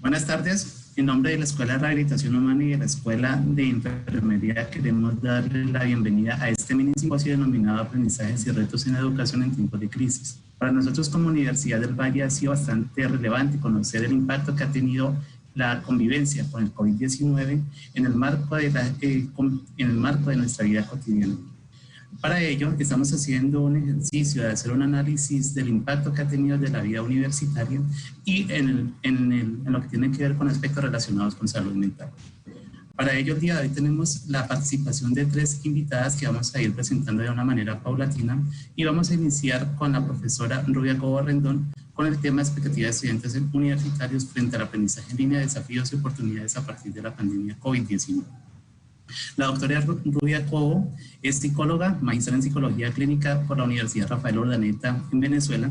Buenas tardes. En nombre de la Escuela de Rehabilitación Humana y de la Escuela de Enfermería queremos darle la bienvenida a este mini simposio denominado Aprendizajes y retos en la educación en tiempos de crisis. Para nosotros como Universidad del Valle ha sido bastante relevante conocer el impacto que ha tenido la convivencia con el COVID-19 en el marco de nuestra vida cotidiana. Para ello, estamos haciendo un ejercicio de hacer un análisis del impacto que ha tenido de la vida universitaria y en lo que tiene que ver con aspectos relacionados con salud mental. Para ello, el día de hoy tenemos la participación de 3 invitadas que vamos a ir presentando de una manera paulatina y vamos a iniciar con la profesora Rubia Cobo Rendón con el tema expectativas de estudiantes universitarios frente al aprendizaje en línea, desafíos y oportunidades a partir de la pandemia COVID-19. La doctora Rubia Cobo es psicóloga, maestra en psicología clínica por la Universidad Rafael Urdaneta en Venezuela,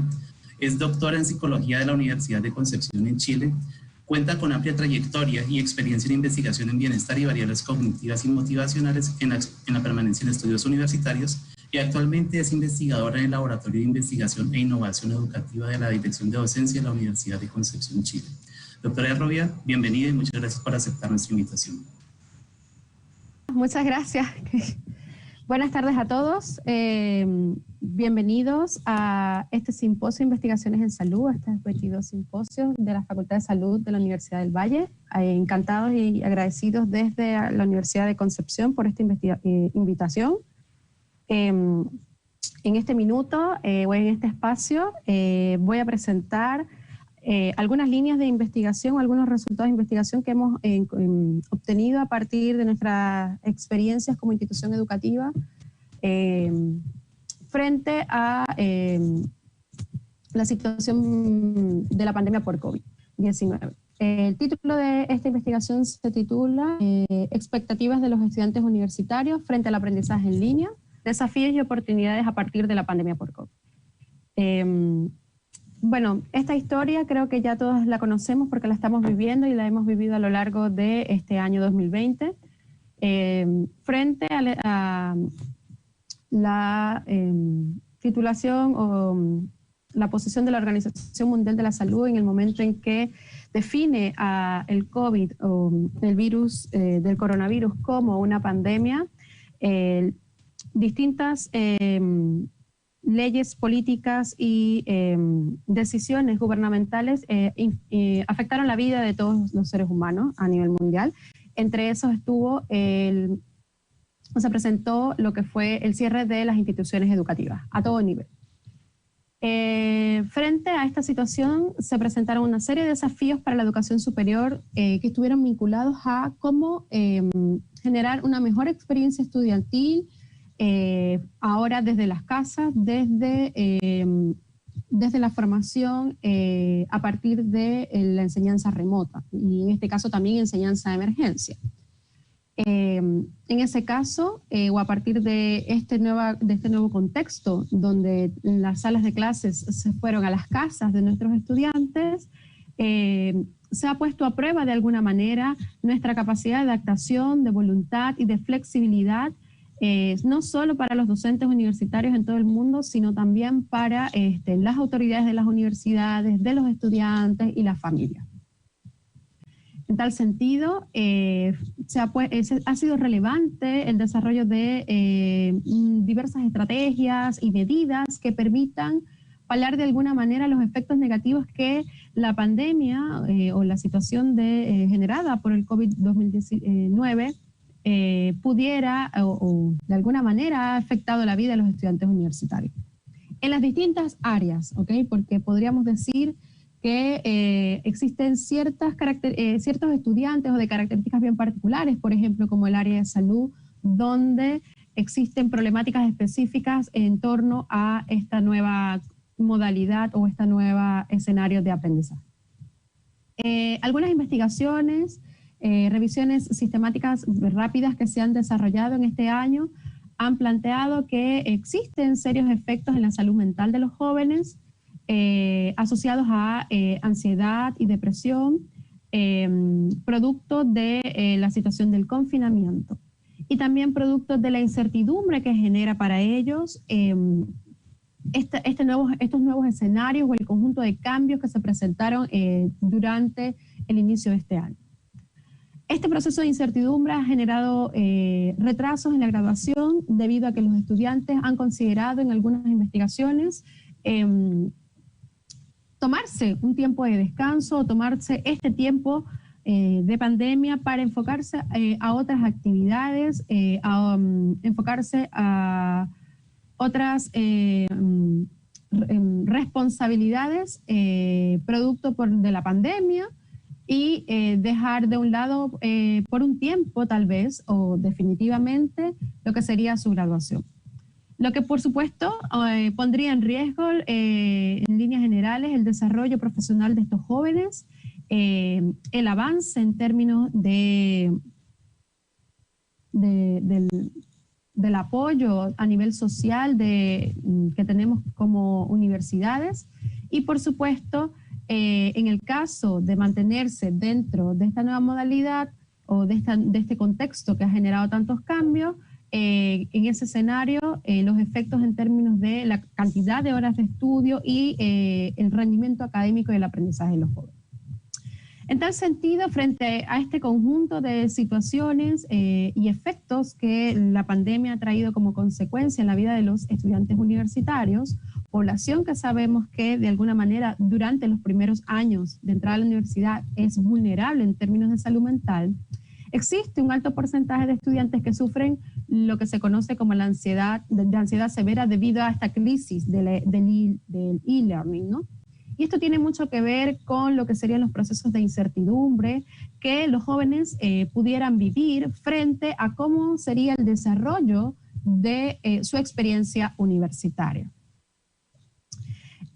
es doctora en psicología de la Universidad de Concepción en Chile, cuenta con amplia trayectoria y experiencia en investigación en bienestar y variables cognitivas y motivacionales en la permanencia en estudios universitarios y actualmente es investigadora en el Laboratorio de Investigación e Innovación Educativa de la Dirección de Docencia de la Universidad de Concepción, Chile. Doctora Rubia, bienvenida y muchas gracias por aceptar nuestra invitación. Muchas gracias. Buenas tardes a todos. Bienvenidos a este simposio de investigaciones en salud, a estos 22 simposios de la Facultad de Salud de la Universidad del Valle. Encantados y agradecidos desde la Universidad de Concepción por esta invitación. En este minuto o en este espacio voy a presentar algunas líneas de investigación, algunos resultados de investigación que hemos obtenido a partir de nuestras experiencias como institución educativa frente a la situación de la pandemia por COVID-19. El título de esta investigación se titula Expectativas de los estudiantes universitarios frente al aprendizaje en línea, desafíos y oportunidades a partir de la pandemia por COVID. Bueno, esta historia creo que ya todos la conocemos porque la estamos viviendo y la hemos vivido a lo largo de este año 2020. Frente a la titulación o la posición de la Organización Mundial de la Salud en el momento en que define el COVID o el virus del coronavirus como una pandemia, distintas leyes políticas y decisiones gubernamentales afectaron la vida de todos los seres humanos a nivel mundial. Entre esos se presentó lo que fue el cierre de las instituciones educativas a todo nivel. Frente a esta situación se presentaron una serie de desafíos para la educación superior que estuvieron vinculados a cómo generar una mejor experiencia estudiantil, ahora desde las casas, desde la formación a partir de la enseñanza remota y en este caso también enseñanza de emergencia. En ese caso, o a partir de este nuevo contexto donde las salas de clases se fueron a las casas de nuestros estudiantes, se ha puesto a prueba de alguna manera nuestra capacidad de adaptación, de voluntad y de flexibilidad, no solo para los docentes universitarios en todo el mundo, sino también para las autoridades de las universidades, de los estudiantes y las familias. En tal sentido, ha sido relevante el desarrollo de diversas estrategias y medidas que permitan paliar de alguna manera los efectos negativos que la pandemia o la situación generada por el COVID-19 pudiera o de alguna manera ha afectado la vida de los estudiantes universitarios. En las distintas áreas, ¿okay? Porque podríamos decir que existen ciertos estudiantes o de características bien particulares, por ejemplo, como el área de salud, donde existen problemáticas específicas en torno a esta nueva modalidad o este nuevo escenario de aprendizaje. Algunas investigaciones, revisiones sistemáticas rápidas que se han desarrollado en este año han planteado que existen serios efectos en la salud mental de los jóvenes asociados a ansiedad y depresión, producto de la situación del confinamiento y también producto de la incertidumbre que genera para ellos estos nuevos escenarios o el conjunto de cambios que se presentaron durante el inicio de este año. Este proceso de incertidumbre ha generado retrasos en la graduación debido a que los estudiantes han considerado en algunas investigaciones tomarse un tiempo de descanso, tomarse este tiempo de pandemia para enfocarse a otras actividades, enfocarse a otras responsabilidades producto de la pandemia, y dejar de un lado por un tiempo tal vez o definitivamente lo que sería su graduación. Lo que por supuesto pondría en riesgo en líneas generales el desarrollo profesional de estos jóvenes, el avance en términos del apoyo a nivel social que tenemos como universidades, y por supuesto en el caso de mantenerse dentro de esta nueva modalidad o de este contexto que ha generado tantos cambios, en ese escenario los efectos en términos de la cantidad de horas de estudio y el rendimiento académico y el aprendizaje de los jóvenes. En tal sentido, frente a este conjunto de situaciones y efectos que la pandemia ha traído como consecuencia en la vida de los estudiantes universitarios, población que sabemos que de alguna manera durante los primeros años de entrada a la universidad es vulnerable en términos de salud mental, existe un alto porcentaje de estudiantes que sufren lo que se conoce como la ansiedad severa debido a esta crisis del e-learning, ¿no? Y esto tiene mucho que ver con lo que serían los procesos de incertidumbre que los jóvenes pudieran vivir frente a cómo sería el desarrollo de su experiencia universitaria.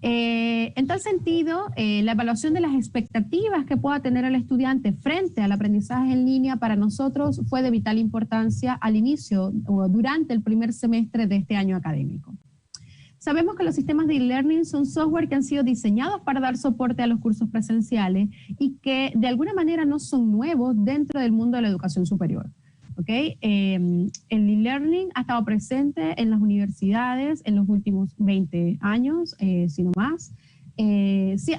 En tal sentido, la evaluación de las expectativas que pueda tener el estudiante frente al aprendizaje en línea para nosotros fue de vital importancia al inicio o durante el primer semestre de este año académico. Sabemos que los sistemas de e-learning son software que han sido diseñados para dar soporte a los cursos presenciales y que de alguna manera no son nuevos dentro del mundo de la educación superior. ¿Okay? El e-learning ha estado presente en las universidades en los últimos 20 años, si no más,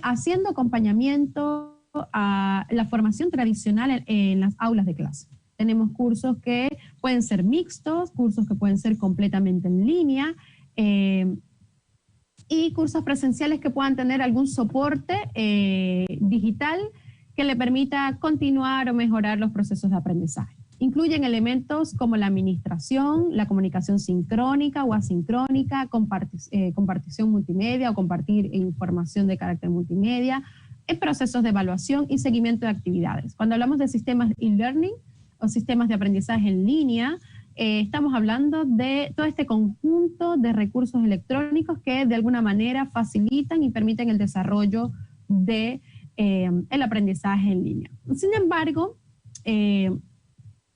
haciendo acompañamiento a la formación tradicional en las aulas de clase. Tenemos cursos que pueden ser mixtos, cursos que pueden ser completamente en línea, y cursos presenciales que puedan tener algún soporte digital que le permita continuar o mejorar los procesos de aprendizaje. Incluyen elementos como la administración, la comunicación sincrónica o asincrónica, compartición multimedia o compartir información de carácter multimedia, procesos de evaluación y seguimiento de actividades. Cuando hablamos de sistemas e-learning o sistemas de aprendizaje en línea, estamos hablando de todo este conjunto de recursos electrónicos que de alguna manera facilitan y permiten el desarrollo de el aprendizaje en línea. Sin embargo,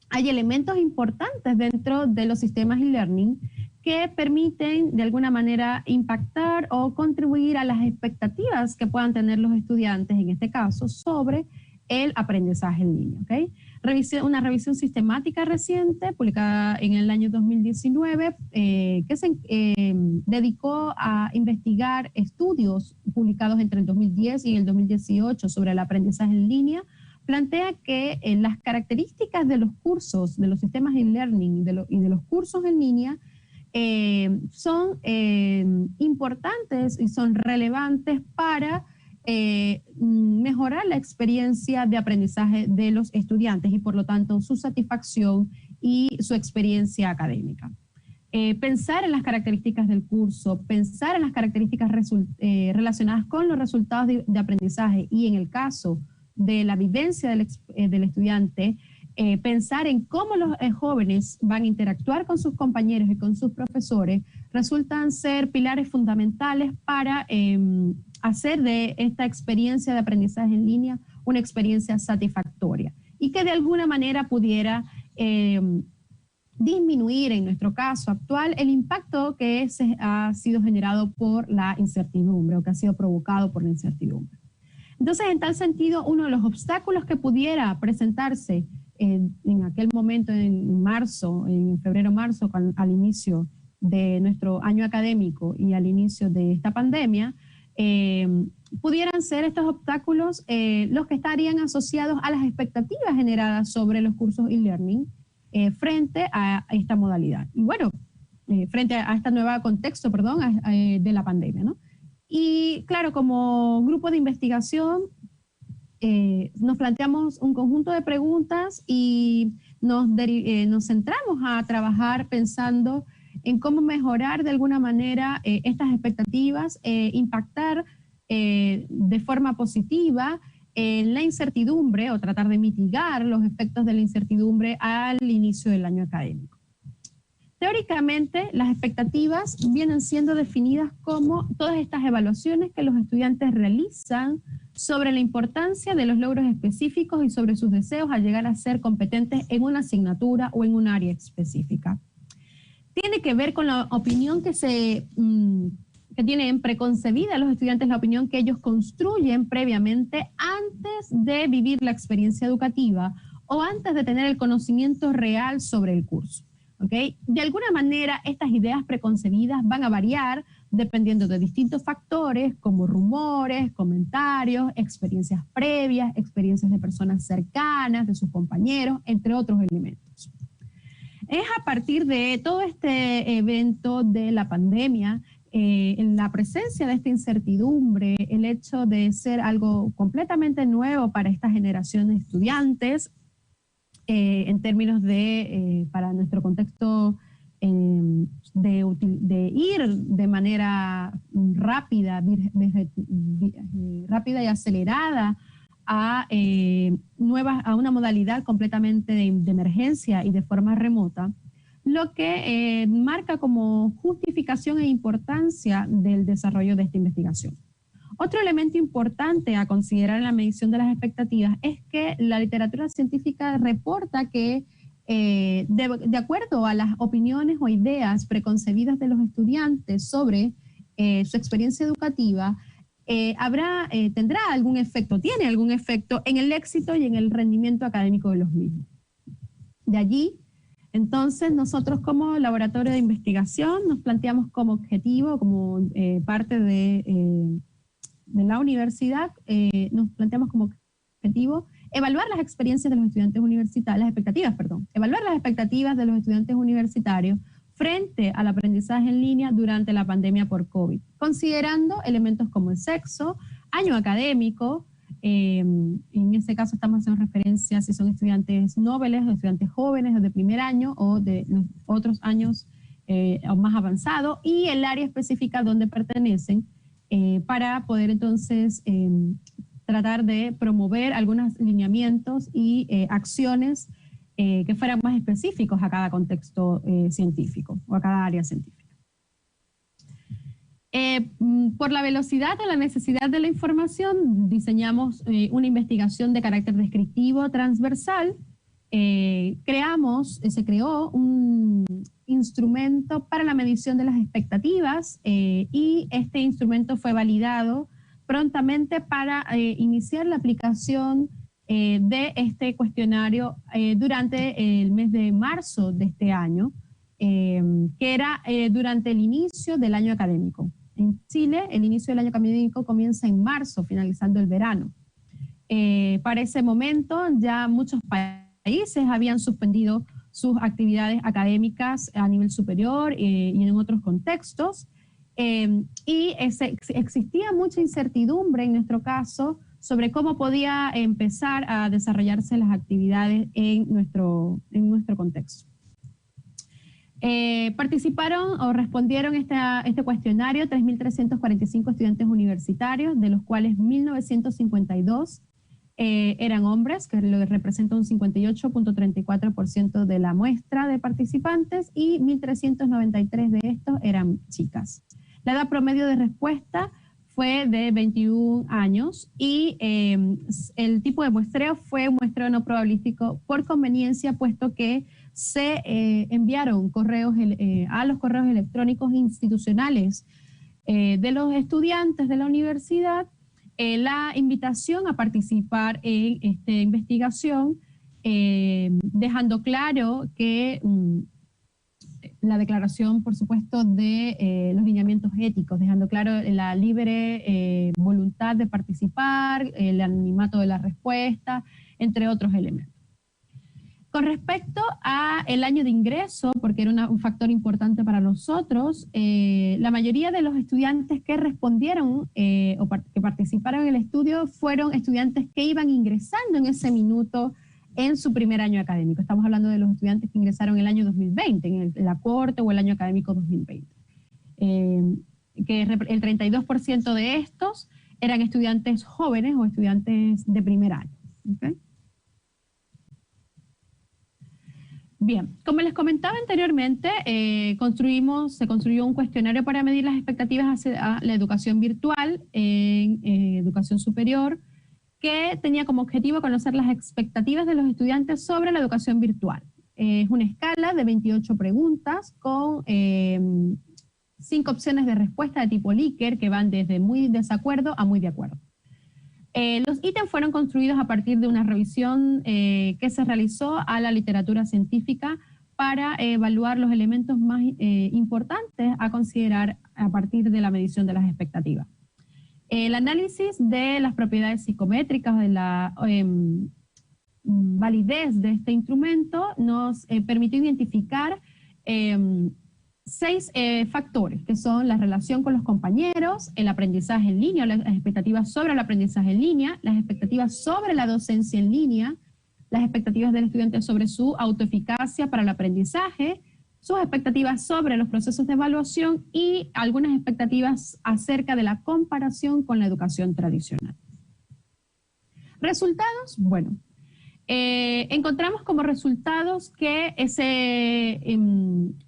hay elementos importantes dentro de los sistemas e-learning que permiten de alguna manera impactar o contribuir a las expectativas que puedan tener los estudiantes, en este caso, sobre el aprendizaje en línea. ¿Okay? Una revisión sistemática reciente, publicada en el año 2019, que se dedicó a investigar estudios publicados entre el 2010 y el 2018 sobre el aprendizaje en línea, plantea que las características de los cursos, de los sistemas e-learning y de los cursos en línea son importantes y son relevantes para mejorar la experiencia de aprendizaje de los estudiantes y por lo tanto su satisfacción y su experiencia académica. Pensar en las características del curso, pensar en las características relacionadas con los resultados de aprendizaje y en el caso de la vivencia del estudiante, pensar en cómo los jóvenes van a interactuar con sus compañeros y con sus profesores, resultan ser pilares fundamentales para hacer de esta experiencia de aprendizaje en línea una experiencia satisfactoria y que de alguna manera pudiera disminuir, en nuestro caso actual, el impacto que ha sido generado por la incertidumbre o que ha sido provocado por la incertidumbre. Entonces, en tal sentido, uno de los obstáculos que pudiera presentarse en aquel momento, en febrero-marzo, al inicio de nuestro año académico y al inicio de esta pandemia, pudieran ser estos obstáculos los que estarían asociados a las expectativas generadas sobre los cursos e-learning frente a esta modalidad. Y bueno, frente a este nuevo contexto, perdón, de la pandemia, ¿no? Y claro, como grupo de investigación, nos planteamos un conjunto de preguntas y nos centramos a trabajar pensando en cómo mejorar de alguna manera estas expectativas, impactar de forma positiva en la incertidumbre o tratar de mitigar los efectos de la incertidumbre al inicio del año académico. Teóricamente, las expectativas vienen siendo definidas como todas estas evaluaciones que los estudiantes realizan sobre la importancia de los logros específicos y sobre sus deseos al llegar a ser competentes en una asignatura o en un área específica. Tiene que ver con la opinión que tienen preconcebida los estudiantes, la opinión que ellos construyen previamente antes de vivir la experiencia educativa o antes de tener el conocimiento real sobre el curso. ¿Okay? De alguna manera, estas ideas preconcebidas van a variar dependiendo de distintos factores como rumores, comentarios, experiencias previas, experiencias de personas cercanas, de sus compañeros, entre otros elementos. Es a partir de todo este evento de la pandemia, en la presencia de esta incertidumbre, el hecho de ser algo completamente nuevo para esta generación de estudiantes, en términos de, para nuestro contexto, de ir de manera rápida y acelerada a una modalidad completamente de emergencia y de forma remota, lo que marca como justificación e importancia del desarrollo de esta investigación. Otro elemento importante a considerar en la medición de las expectativas es que la literatura científica reporta que de acuerdo a las opiniones o ideas preconcebidas de los estudiantes sobre su experiencia educativa, tendrá algún efecto, tiene algún efecto en el éxito y en el rendimiento académico de los mismos. De allí, entonces, nosotros como laboratorio de investigación nos planteamos como objetivo, como parte de la universidad, nos planteamos como objetivo evaluar las experiencias de los estudiantes universitarios, evaluar las expectativas de los estudiantes universitarios frente al aprendizaje en línea durante la pandemia por COVID, considerando elementos como el sexo, año académico, en este caso estamos haciendo referencia si son estudiantes nobles o estudiantes jóvenes o de primer año o de los otros años más avanzados, y el área específica donde pertenecen, para poder entonces tratar de promover algunos lineamientos y acciones que fueran más específicos a cada contexto científico o a cada área científica. Por la velocidad de la necesidad de la información, diseñamos una investigación de carácter descriptivo transversal. Se creó un instrumento para la medición de las expectativas y este instrumento fue validado prontamente para iniciar la aplicación de este cuestionario durante el mes de marzo de este año, que era durante el inicio del año académico. En Chile, el inicio del año académico comienza en marzo, finalizando el verano. Para ese momento ya muchos países habían suspendido sus actividades académicas a nivel superior y en otros contextos, y existía mucha incertidumbre en nuestro caso sobre cómo podía empezar a desarrollarse las actividades en nuestro contexto. Participaron o respondieron este cuestionario 3.345 estudiantes universitarios, de los cuales 1.952 eran hombres, que representa un 58.34% de la muestra de participantes, y 1.393 de estos eran chicas. La edad promedio de respuesta fue de 21 años y el tipo de muestreo fue un muestreo no probabilístico por conveniencia, puesto que se enviaron correos a los correos electrónicos institucionales de los estudiantes de la universidad la invitación a participar en esta investigación, dejando claro que la declaración, por supuesto, de los lineamientos éticos, dejando claro la libre voluntad de participar, el anonimato de la respuesta, entre otros elementos. Con respecto a el año de ingreso, porque era un factor importante para nosotros, la mayoría de los estudiantes que respondieron que participaron en el estudio fueron estudiantes que iban ingresando en ese minuto en su primer año académico. Estamos hablando de los estudiantes que ingresaron el año 2020, en la cohorte o el año académico 2020. Que el 32% de estos eran estudiantes jóvenes o estudiantes de primer año. ¿Okay? Bien, como les comentaba anteriormente, se construyó un cuestionario para medir las expectativas hacia la educación virtual en educación superior, que tenía como objetivo conocer las expectativas de los estudiantes sobre la educación virtual. Es una escala de 28 preguntas con 5 opciones de respuesta de tipo Likert que van desde muy desacuerdo a muy de acuerdo. Los ítems fueron construidos a partir de una revisión que se realizó a la literatura científica para evaluar los elementos más importantes a considerar a partir de la medición de las expectativas. El análisis de las propiedades psicométricas, de la validez de este instrumento, nos permitió identificar 6 factores, que son la relación con los compañeros, el aprendizaje en línea, las expectativas sobre el aprendizaje en línea, las expectativas sobre la docencia en línea, las expectativas del estudiante sobre su autoeficacia para el aprendizaje, sus expectativas sobre los procesos de evaluación y algunas expectativas acerca de la comparación con la educación tradicional. Resultados, bueno, encontramos como resultados que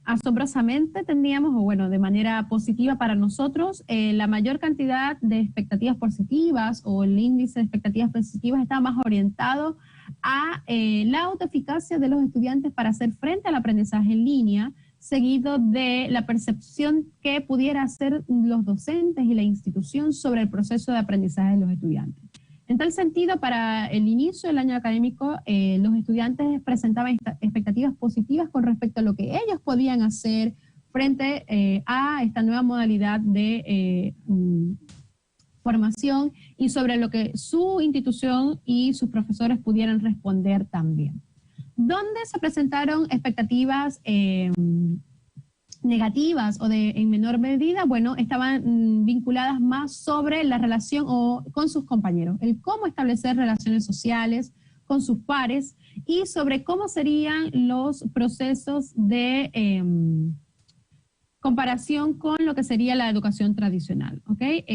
asombrosamente teníamos, o bueno, de manera positiva para nosotros, la mayor cantidad de expectativas positivas o el índice de expectativas positivas estaba más orientado a la autoeficacia de los estudiantes para hacer frente al aprendizaje en línea, seguido de la percepción que pudiera hacer los docentes y la institución sobre el proceso de aprendizaje de los estudiantes. En tal sentido, para el inicio del año académico, los estudiantes presentaban expectativas positivas con respecto a lo que ellos podían hacer frente a esta nueva modalidad de formación y sobre lo que su institución y sus profesores pudieran responder también. ¿Dónde se presentaron expectativas negativas o en menor medida? Bueno, estaban vinculadas más sobre la relación con sus compañeros, el cómo establecer relaciones sociales con sus pares y sobre cómo serían los procesos de comparación con lo que sería la educación tradicional. ¿Okay?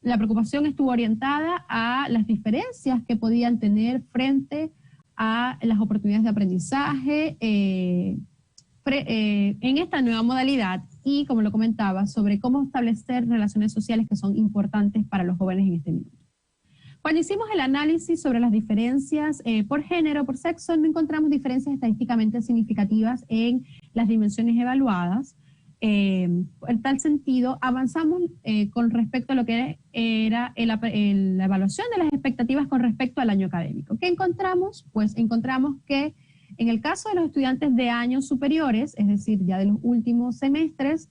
La preocupación estuvo orientada a las diferencias que podían tener frente a las oportunidades de aprendizaje en esta nueva modalidad y, como lo comentaba, sobre cómo establecer relaciones sociales que son importantes para los jóvenes en este minuto. Cuando hicimos el análisis sobre las diferencias por género, por sexo, no encontramos diferencias estadísticamente significativas en las dimensiones evaluadas. En tal sentido, avanzamos con respecto a lo que era la evaluación de las expectativas con respecto al año académico. ¿Qué encontramos? Pues encontramos que en el caso de los estudiantes de años superiores, es decir, ya de los últimos semestres,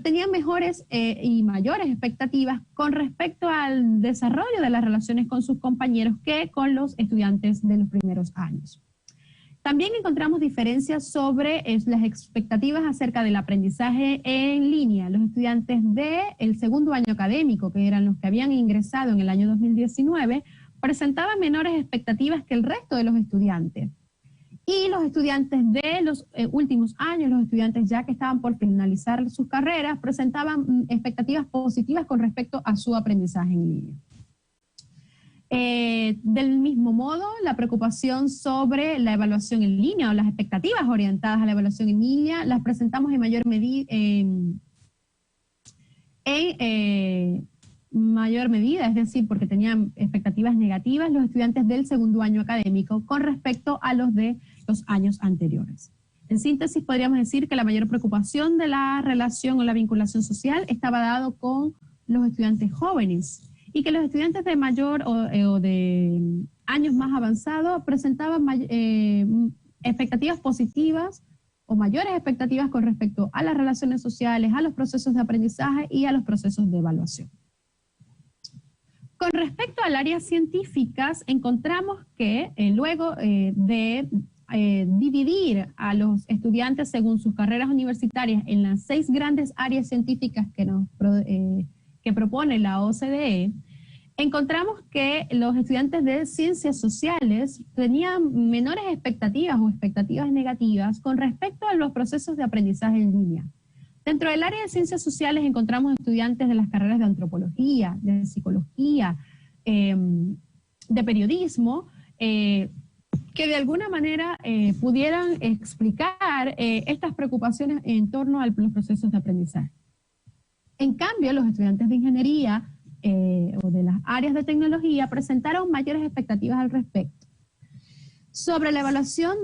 tenían mejores y mayores expectativas con respecto al desarrollo de las relaciones con sus compañeros que con los estudiantes de los primeros años. También encontramos diferencias sobre las expectativas acerca del aprendizaje en línea. Los estudiantes del segundo año académico, que eran los que habían ingresado en el año 2019, presentaban menores expectativas que el resto de los estudiantes. Y los estudiantes de los últimos años, los estudiantes ya que estaban por finalizar sus carreras, presentaban expectativas positivas con respecto a su aprendizaje en línea. Del mismo modo, la preocupación sobre la evaluación en línea o las expectativas orientadas a la evaluación en línea las presentamos en mayor medida, es decir, porque tenían expectativas negativas los estudiantes del segundo año académico con respecto a los de los años anteriores. En síntesis, podríamos decir que la mayor preocupación de la relación o la vinculación social estaba dado con los estudiantes jóvenes y que los estudiantes de mayor o de años más avanzados presentaban expectativas positivas o mayores expectativas con respecto a las relaciones sociales, a los procesos de aprendizaje y a los procesos de evaluación. Con respecto al área científicas, encontramos que luego de dividir a los estudiantes según sus carreras universitarias en las 6 grandes áreas científicas que propone la OCDE, encontramos que los estudiantes de ciencias sociales tenían menores expectativas o expectativas negativas con respecto a los procesos de aprendizaje en línea. Dentro del área de ciencias sociales encontramos estudiantes de las carreras de antropología, de psicología, de periodismo, que de alguna manera pudieran explicar estas preocupaciones en torno a los procesos de aprendizaje. En cambio, los estudiantes de ingeniería o de las áreas de tecnología presentaron mayores expectativas al respecto. Sobre la evaluación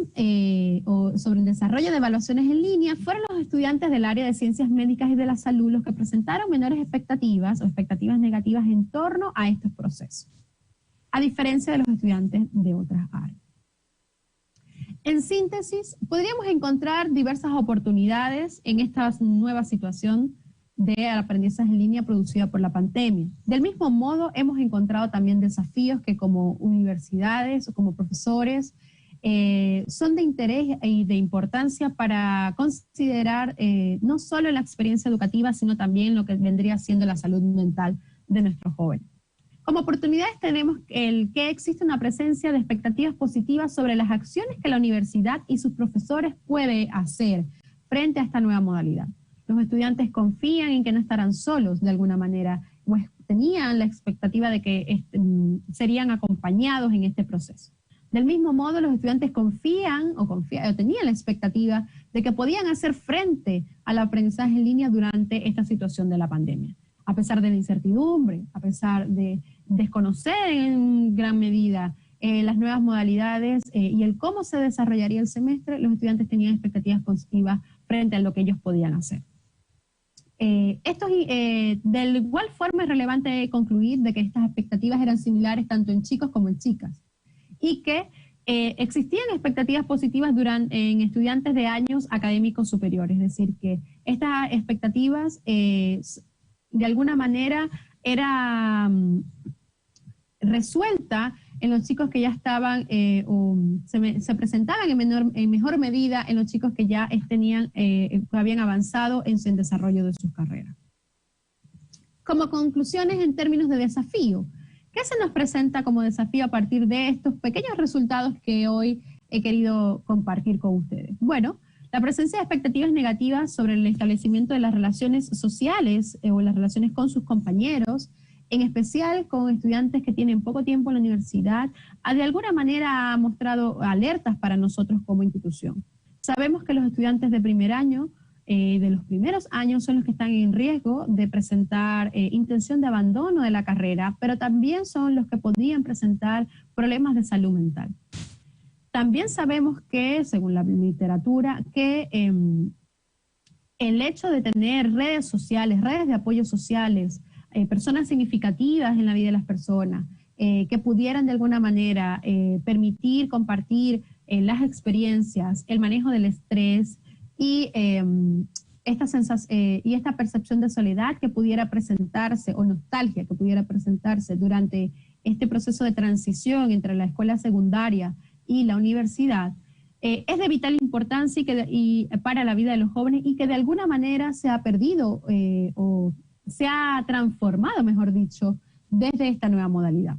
o sobre el desarrollo de evaluaciones en línea, fueron los estudiantes del área de ciencias médicas y de la salud los que presentaron menores expectativas o expectativas negativas en torno a estos procesos, a diferencia de los estudiantes de otras áreas. En síntesis, podríamos encontrar diversas oportunidades en esta nueva situación de aprendizaje en línea producida por la pandemia. Del mismo modo, hemos encontrado también desafíos que como universidades o como profesores son de interés y de importancia para considerar no solo la experiencia educativa, sino también lo que vendría siendo la salud mental de nuestros jóvenes. Como oportunidades tenemos que existe una presencia de expectativas positivas sobre las acciones que la universidad y sus profesores puede hacer frente a esta nueva modalidad. Los estudiantes confían en que no estarán solos de alguna manera, pues tenían la expectativa de que serían acompañados en este proceso. Del mismo modo, los estudiantes confían o tenían la expectativa de que podían hacer frente al aprendizaje en línea durante esta situación de la pandemia. A pesar de la incertidumbre, a pesar de desconocer en gran medida las nuevas modalidades y el cómo se desarrollaría el semestre, los estudiantes tenían expectativas positivas frente a lo que ellos podían hacer. De igual forma es relevante concluir de que estas expectativas eran similares tanto en chicos como en chicas y que existían expectativas positivas en estudiantes de años académicos superiores, es decir, que estas expectativas de alguna manera era resuelta en los chicos que ya estaban o se presentaban en mejor medida en los chicos que ya habían avanzado en el desarrollo de sus carreras. Como conclusiones en términos de desafío, ¿qué se nos presenta como desafío a partir de estos pequeños resultados que hoy he querido compartir con ustedes? Bueno, la presencia de expectativas negativas sobre el establecimiento de las relaciones sociales o las relaciones con sus compañeros, en especial con estudiantes que tienen poco tiempo en la universidad, de alguna manera ha mostrado alertas para nosotros como institución. Sabemos que los estudiantes de primer año, de los primeros años, son los que están en riesgo de presentar intención de abandono de la carrera, pero también son los que podrían presentar problemas de salud mental. También sabemos que, según la literatura, que el hecho de tener redes sociales, redes de apoyo sociales, personas significativas en la vida de las personas, que pudieran de alguna manera permitir compartir las experiencias, el manejo del estrés y esta percepción de soledad que pudiera presentarse o nostalgia que pudiera presentarse durante este proceso de transición entre la escuela secundaria y la universidad, es de vital importancia para la vida de los jóvenes y que de alguna manera se ha perdido o se ha transformado, mejor dicho, desde esta nueva modalidad.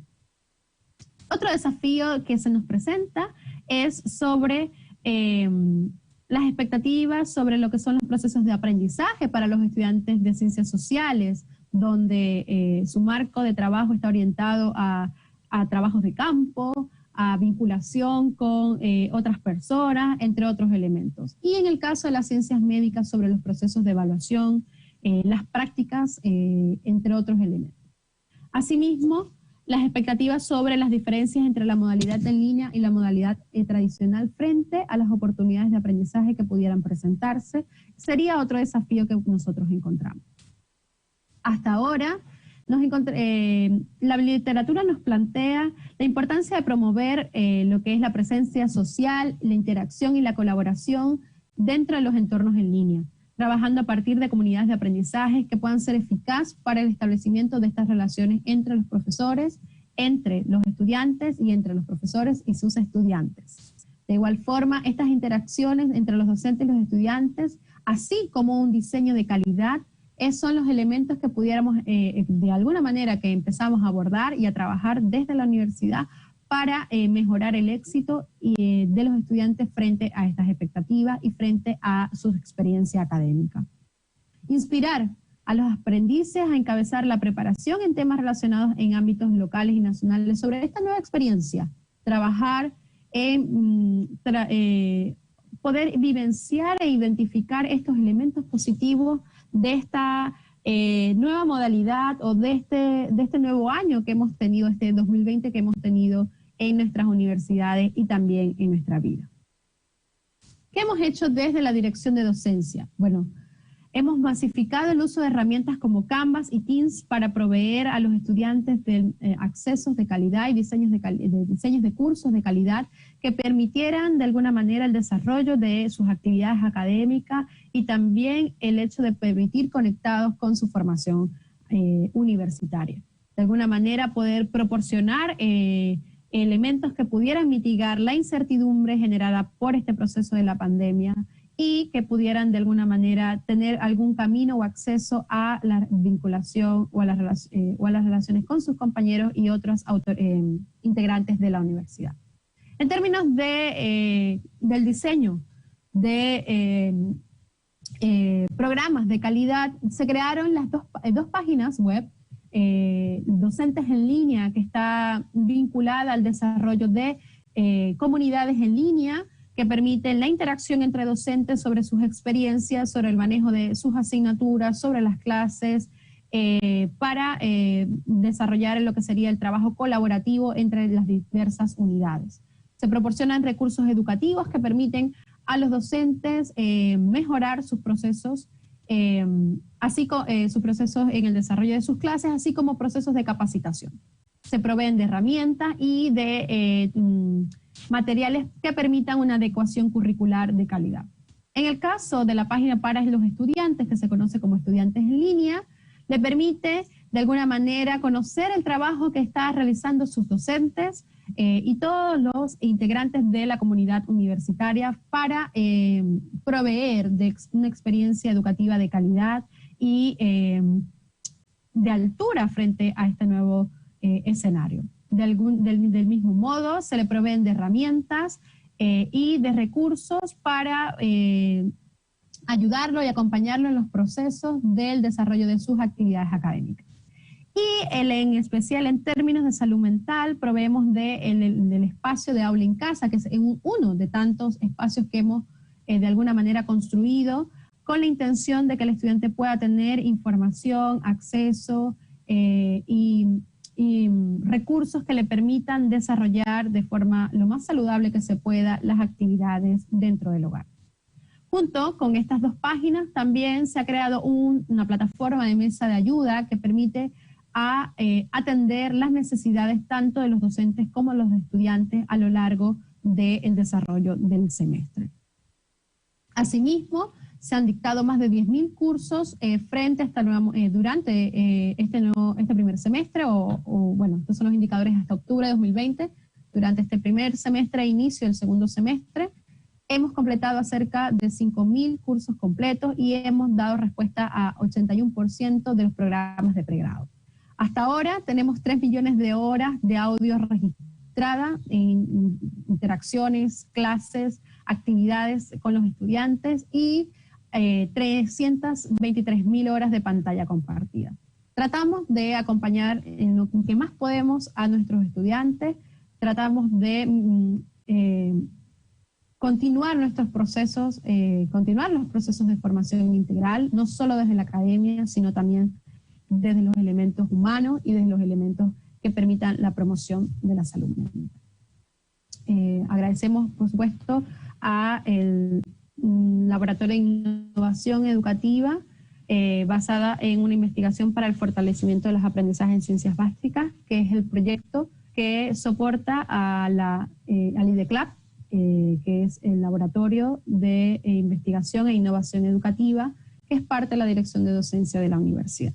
Otro desafío que se nos presenta es sobre las expectativas sobre lo que son los procesos de aprendizaje para los estudiantes de ciencias sociales, donde su marco de trabajo está orientado a trabajos de campo, a vinculación con otras personas, entre otros elementos. Y en el caso de las ciencias médicas, sobre los procesos de evaluación, las prácticas, entre otros elementos. Asimismo, las expectativas sobre las diferencias entre la modalidad en línea y la modalidad tradicional frente a las oportunidades de aprendizaje que pudieran presentarse, sería otro desafío que nosotros encontramos. Hasta ahora, la literatura nos plantea la importancia de promover lo que es la presencia social, la interacción y la colaboración dentro de los entornos en línea, trabajando a partir de comunidades de aprendizaje que puedan ser eficaz para el establecimiento de estas relaciones entre los profesores, entre los estudiantes y entre los profesores y sus estudiantes. De igual forma, estas interacciones entre los docentes y los estudiantes, así como un diseño de calidad, son los elementos que pudiéramos, de alguna manera, que empezamos a abordar y a trabajar desde la universidad para mejorar el éxito de los estudiantes frente a estas expectativas y frente a su experiencia académica. Inspirar a los aprendices a encabezar la preparación en temas relacionados en ámbitos locales y nacionales sobre esta nueva experiencia, trabajar en poder vivenciar e identificar estos elementos positivos de esta nueva modalidad o de este nuevo año que hemos tenido, este 2020 que hemos tenido en nuestras universidades y también en nuestra vida. ¿Qué hemos hecho desde la dirección de docencia? Bueno, hemos masificado el uso de herramientas como Canvas y Teams para proveer a los estudiantes de accesos de calidad y diseños de cursos de calidad que permitieran de alguna manera el desarrollo de sus actividades académicas y también el hecho de permitir conectados con su formación universitaria. De alguna manera poder proporcionar elementos que pudieran mitigar la incertidumbre generada por este proceso de la pandemia y que pudieran de alguna manera tener algún camino o acceso a la vinculación o a las relaciones con sus compañeros y otros integrantes de la universidad. En términos del diseño de programas de calidad, se crearon las dos páginas web, Docentes en Línea, que está vinculada al desarrollo de comunidades en línea, que permiten la interacción entre docentes sobre sus experiencias, sobre el manejo de sus asignaturas, sobre las clases, para desarrollar lo que sería el trabajo colaborativo entre las diversas unidades. Se proporcionan recursos educativos que permiten a los docentes mejorar sus procesos, sus procesos en el desarrollo de sus clases, así como procesos de capacitación. Se proveen de herramientas y de materiales que permitan una adecuación curricular de calidad. En el caso de la página para los estudiantes, que se conoce como Estudiantes en Línea, le permite de alguna manera conocer el trabajo que están realizando sus docentes y todos los integrantes de la comunidad universitaria para proveer de una experiencia educativa de calidad y de altura frente a este nuevo escenario. Del mismo modo, se le proveen de herramientas y de recursos para ayudarlo y acompañarlo en los procesos del desarrollo de sus actividades académicas. Y en especial en términos de salud mental, proveemos del espacio de aula en casa, que es uno de tantos espacios que hemos de alguna manera construido con la intención de que el estudiante pueda tener información, acceso y recursos que le permitan desarrollar de forma lo más saludable que se pueda las actividades dentro del hogar. Junto con estas dos páginas también se ha creado una plataforma de mesa de ayuda que permite atender las necesidades tanto de los docentes como de los estudiantes a lo largo del desarrollo del semestre. Asimismo, se han dictado más de 10.000 cursos frente a durante este primer semestre, bueno, estos son los indicadores hasta octubre de 2020. Durante este primer semestre e inicio del segundo semestre, hemos completado cerca de 5.000 cursos completos y hemos dado respuesta a 81% de los programas de pregrado. Hasta ahora tenemos 3 millones de horas de audio registradas en interacciones, clases, actividades con los estudiantes y 323.000 horas de pantalla compartida. Tratamos de acompañar en lo que más podemos a nuestros estudiantes, tratamos de continuar nuestros procesos, continuar los procesos de formación integral, no solo desde la academia, sino también desde los elementos humanos y desde los elementos que permitan la promoción de la salud mental. Agradecemos, por supuesto, al Laboratorio de Innovación Educativa basada en una investigación para el fortalecimiento de los aprendizajes en ciencias básicas, que es el proyecto que soporta al IDECLAP que es el Laboratorio de Investigación e Innovación Educativa, que es parte de la Dirección de Docencia de la universidad.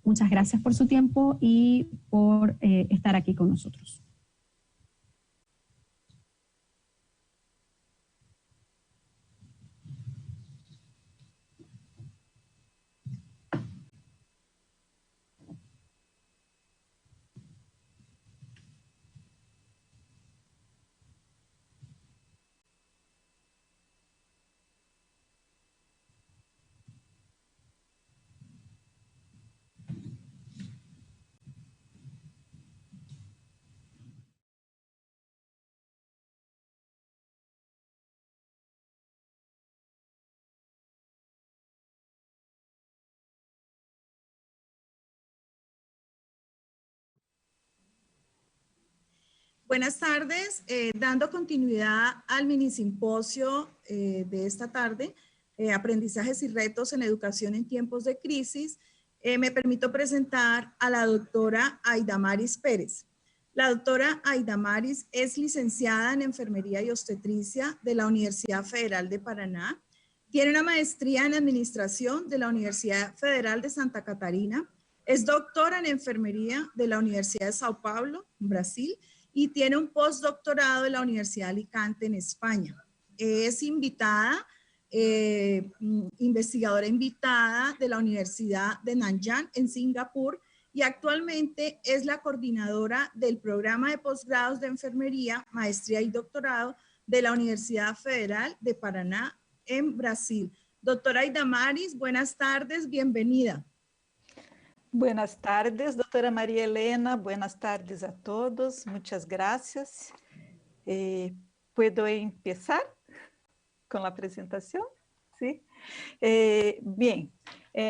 Muchas gracias por su tiempo y por estar aquí con nosotros. Buenas tardes, dando continuidad al mini simposio de esta tarde, aprendizajes y retos en educación en tiempos de crisis, me permito presentar a la doctora Aidamaris Pérez. La doctora Aidamaris es licenciada en Enfermería y Obstetricia de la Universidad Federal de Paraná, tiene una maestría en Administración de la Universidad Federal de Santa Catarina, es doctora en Enfermería de la Universidad de Sao Paulo, Brasil, y tiene un postdoctorado en la Universidad de Alicante en España. Es invitada, investigadora invitada de la Universidad de Nanyang en Singapur y actualmente es la coordinadora del programa de posgrados de enfermería, maestría y doctorado de la Universidad Federal de Paraná en Brasil. Doctora Aidamaris, buenas tardes, bienvenida. Buenas tardes, doutora Maria Helena. Buenas tardes a todos. Muchas gracias. ¿Puedo empezar con la presentación? ¿Sí? Bien,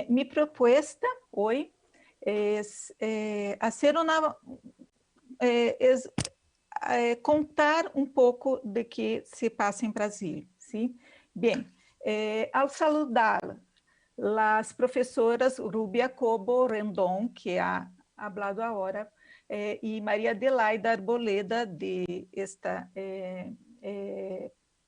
mi propuesta hoy es hacer una... contar um pouco de que se passa em Brasília. ¿Sí? Bien, ao saludá-la, las profesoras Rubia Cobo Rendon, que ha hablado ahora, y María Adelaida Arboleda de esta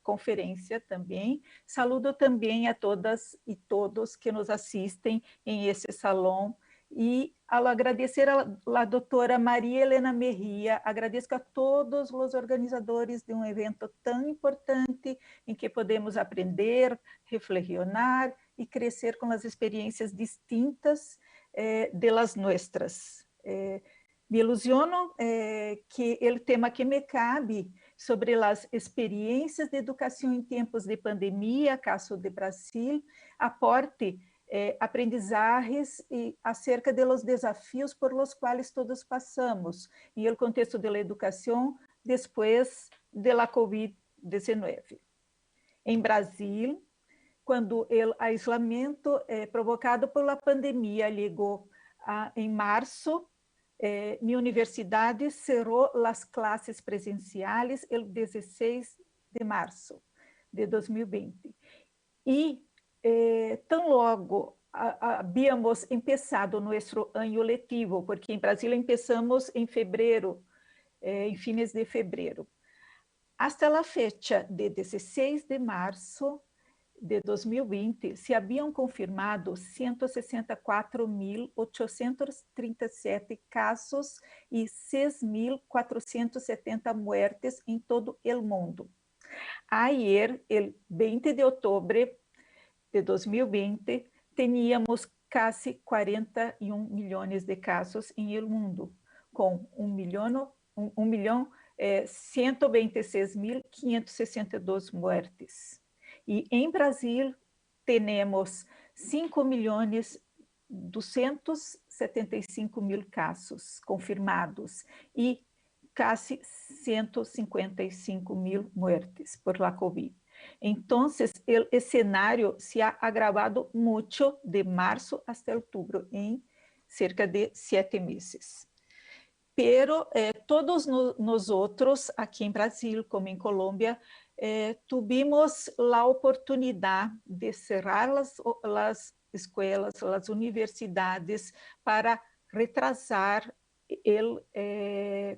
conferência também. Saludo também a todas e todos que nos assistem em esse salão. E ao agradecer a doutora Maria Helena Merria, agradeço a todos os organizadores de um evento tão importante em que podemos aprender, reflexionar e crescer com as experiências distintas de las nuestras. Me ilusiono que o tema que me cabe sobre as experiências de educação em tempos de pandemia, caso de Brasil, aporte aprendizajes acerca de los desafios por los quais todos passamos em el contexto de la educação depois de la COVID-19. Em Brasil, quando o isolamento provocado por la pandemia chegou em março, minha universidade cerrou as classes presenciais el 16 de março de 2020. E tão logo habíamos empezado nosso ano letivo, porque em Brasília empezamos em fevereiro, em fines de fevereiro. Hasta a fecha de 16 de março de 2020, se haviam confirmado 164.837 casos e 6.470 muertes em todo o mundo. Ayer, el 20 de outubro de 2020, teníamos casi 41 milhões de casos em el mundo, com 1.126.562 muertes. E em Brasil, temos 5.275.000 casos confirmados e casi 155.000 muertes por la COVID. Então, o cenário se ha agravado muito de março até outubro, em cerca de 7 meses. Pero todos nós outros, aqui em Brasil, como em Colômbia, tivemos a oportunidade de cerrar as escolas, as universidades, para retrasar o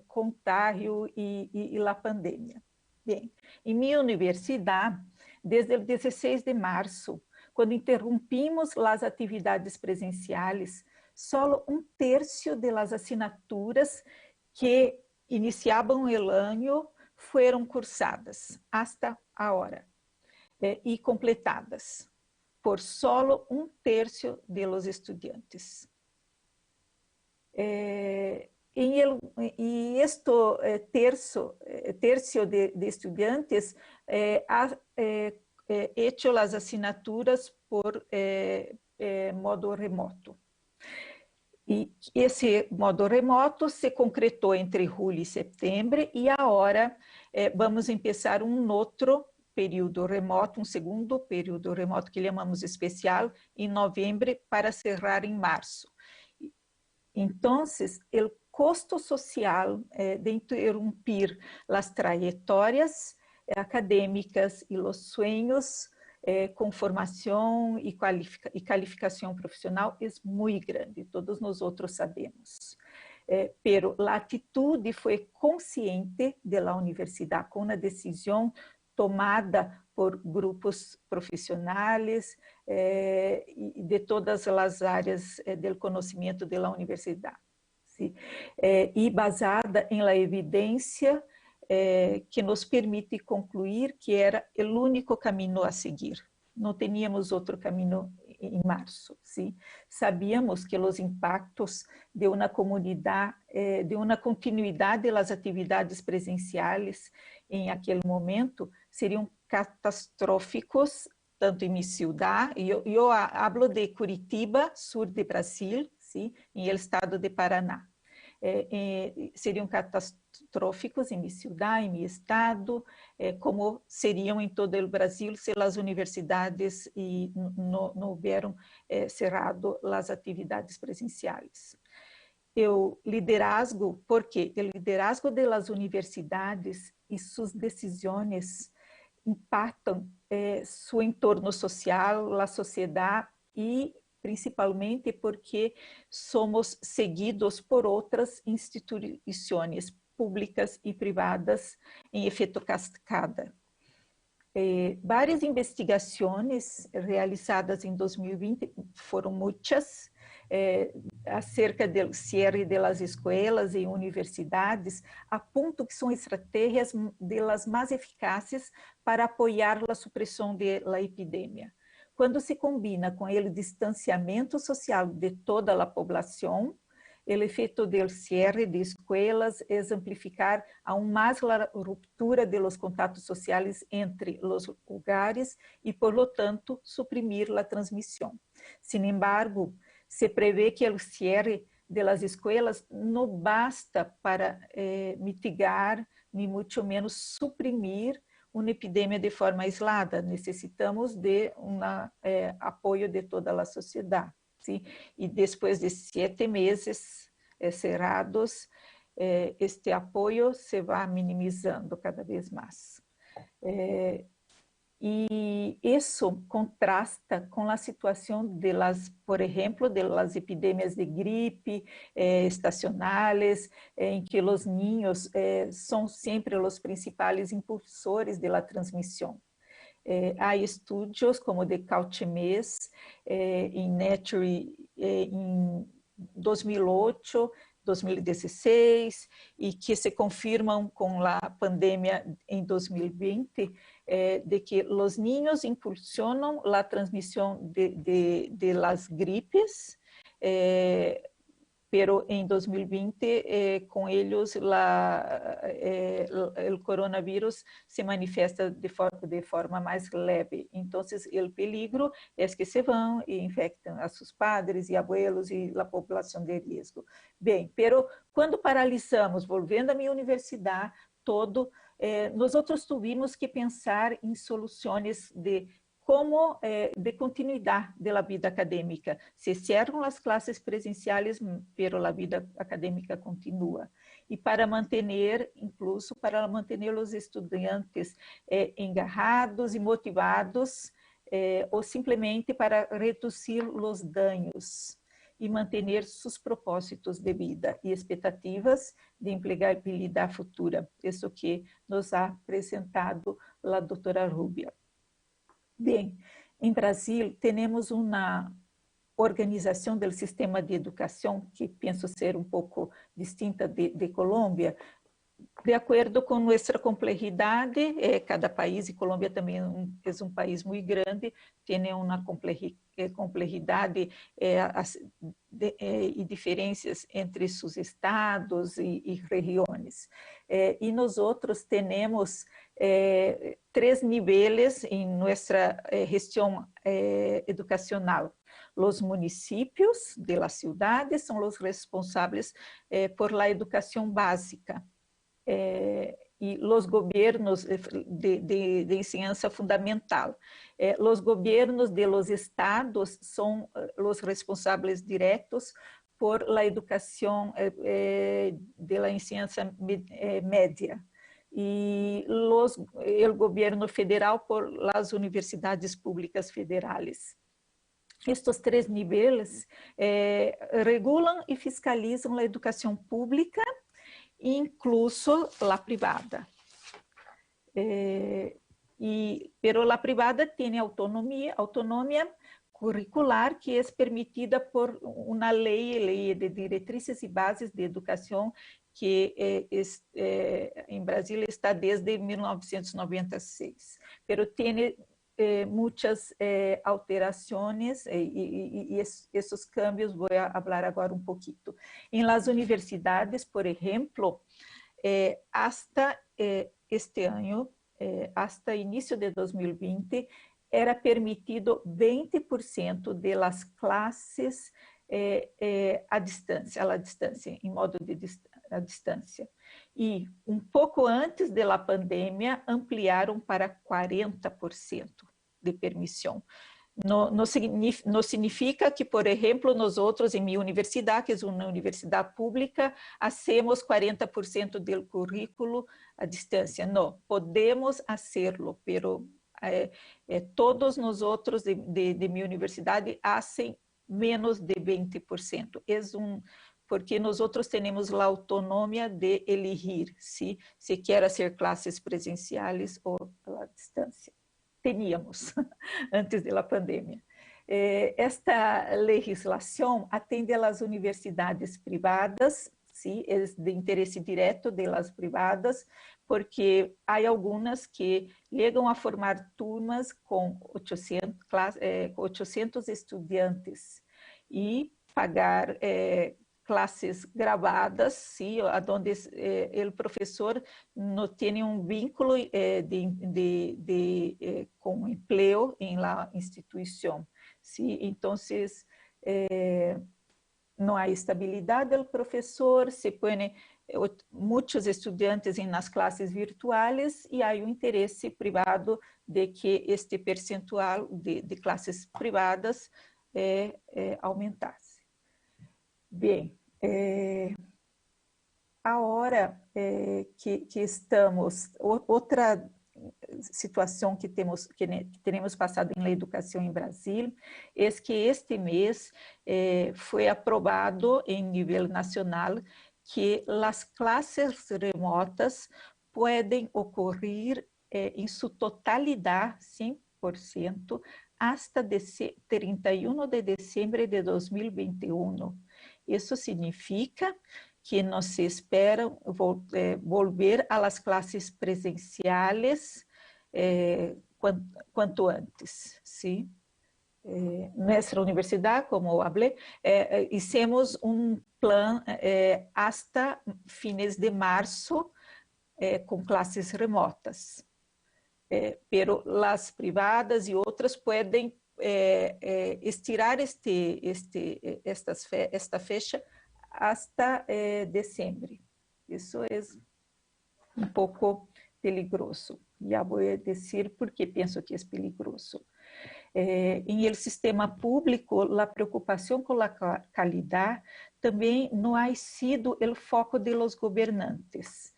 contágio e a pandemia. Bem, em minha universidade, desde o 16 de março, quando interrompimos as atividades presenciais, só um terço das assinaturas que iniciavam o ano foram cursadas, hasta a hora, e completadas por solo um terço de los estudiantes. Y esto tercio de estudiantes ha hecho las asignaturas por modo remoto. E esse modo remoto se concretou entre julho e setembro, e agora vamos começar outro período remoto, um segundo período remoto que chamamos especial, em novembro, para cerrar em março. Então, o custo social de interromper as trajetórias acadêmicas e os sonhos com formação e qualificação profissional é muito grande, todos nós outros sabemos. Pero a atitude foi consciente da universidade, com a decisão tomada por grupos profissionais de todas as áreas do conhecimento da universidade. ¿Sí? E basada em la evidência que nos permite concluir que era o único caminho a seguir. Não teníamos outro caminho em março. ¿Sí? Sabíamos que os impactos de uma comunidade, de uma continuidade das atividades presenciais em aquele momento, seriam catastróficos, tanto em minha cidade, eu hablo de Curitiba, sul de Brasil, ¿sí? Em el estado de Paraná. Seriam catastróficos em minha cidade, em meu estado, como seriam em todo o Brasil se as universidades não houveram cerrado as atividades presenciais. O liderazgo, porque o liderazgo das universidades e suas decisões impactam seu entorno social, a sociedade e principalmente porque somos seguidos por outras instituições públicas e privadas em efeito cascada. Várias investigações realizadas em 2020, foram muitas, acerca do cierre das escolas e universidades, apontam que são estratégias das mais eficazes para apoiar a supressão da epidemia. Quando se combina com o distanciamento social de toda a população, o efeito do cierre de escolas é amplificar aún mais a ruptura de los contatos sociais entre os lugares e, por lo tanto, suprimir a transmissão. Sin embargo, se prevê que o cierre de las escolas não basta para mitigar, nem muito menos suprimir uma epidemia de forma aislada. Necessitamos de apoio de toda a sociedade. ¿Sí? E depois de 7 meses cerrados, este apoio se vai minimizando cada vez mais. E isso contrasta com a situação por exemplo, das epidemias de gripe estacionais, em que os ninhos são sempre os principais impulsores da transmissão. Há estudos como o de Cautimes em Nature em 2008, 2016, e que se confirmam com a pandemia em 2020, de que os niños impulsionam a transmissão de las gripes, pero em 2020, com eles, o coronavírus se manifesta de forma mais leve. Então, o peligro é que se vão e infectam a seus padres e abuelos e a população de risco. Bem, pero quando paralisamos, voltando à minha universidade, nós outros tivemos que pensar em soluções de continuidade da vida acadêmica. Se cerram as classes presenciais, pero a vida acadêmica continua. E para manter os estudantes engajados e motivados, ou simplesmente para reduzir os danos. y mantener sus propósitos de vida y expectativas de empleabilidad futura. Eso que nos ha presentado la doctora Rubia. Bien, en Brasil tenemos una organización del sistema de educación que pienso ser un poco distinta de Colômbia, de acordo com nossa complexidade. Cada país, e Colômbia também é um país muito grande, tem uma complexidade e diferenças entre seus estados e regiões. E nós outros temos 3 níveis em nossa região educacional. Os municípios de las ciudades são os responsáveis por la educação básica. E os governos de ensinança fundamental. Os governos de los estados são os responsáveis diretos por la educação de la ensinança média. E o governo federal por las universidades públicas federais. Estes 3 níveis regulam e fiscalizam a educação pública, incluso la privada. Pero la privada tiene autonomía curricular que es permitida por una ley de directrices y bases de educación que en Brasil está desde 1996, pero tiene muitas alterações e esses cambios vou falar agora um pouquinho. Em las universidades, por exemplo, hasta este ano, hasta início de 2020, era permitido 20% de las classes à distância, em modo de à distância. E um pouco antes da pandemia, ampliaram para 40% de permissão. Não significa que, por exemplo, nós outros, em minha universidade, que é uma universidade pública, hacemos 40% do currículo à distância. Não, podemos hacerlo, pero todos nós outros de minha universidade hacen menos de 20%. Porque nós outros temos a autonomia de elegir se quer ser classes presenciais ou à distância. Teníamos antes da pandemia. Esta legislação atende às universidades privadas, é de interesse direto das privadas, porque há algumas que chegam a formar turmas com 800 estudantes e pagar classes gravadas, onde o professor não tem vínculo com emprego em la instituição. Então, não há estabilidade do professor, se põe muitos estudantes nas classes virtuais e há um interesse privado de que este percentual de classes privadas aumentasse. Bem, a hora que estamos, outra situação que temos passado na educação em Brasil é que este mês foi aprovado em nível nacional que as classes remotas podem ocorrer em sua totalidade, 100%, hasta 31 de dezembro de 2021. Isso significa que não se espera volver a las classes presenciales quanto antes, ¿sí? Nuestra universidade, como falei, hicimos plan hasta fines de março com classes remotas. Pero las privadas e outras podem estirar esta fecha hasta dezembro. Isso é pouco peligroso. Já vou dizer por que penso que é peligroso. Em el sistema público, a preocupação com a qualidade também não ha sido o foco de los governantes.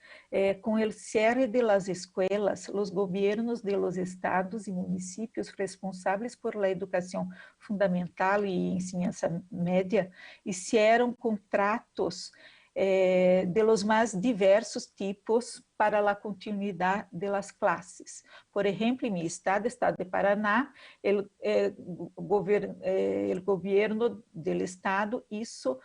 con el cierre de las escuelas, los gobiernos de los estados y municipios responsables por la educación fundamental y enseñanza media hicieron contratos de los más diversos tipos para la continuidad de las clases. Por ejemplo, en mi estado de Paraná, el gobierno del estado hizo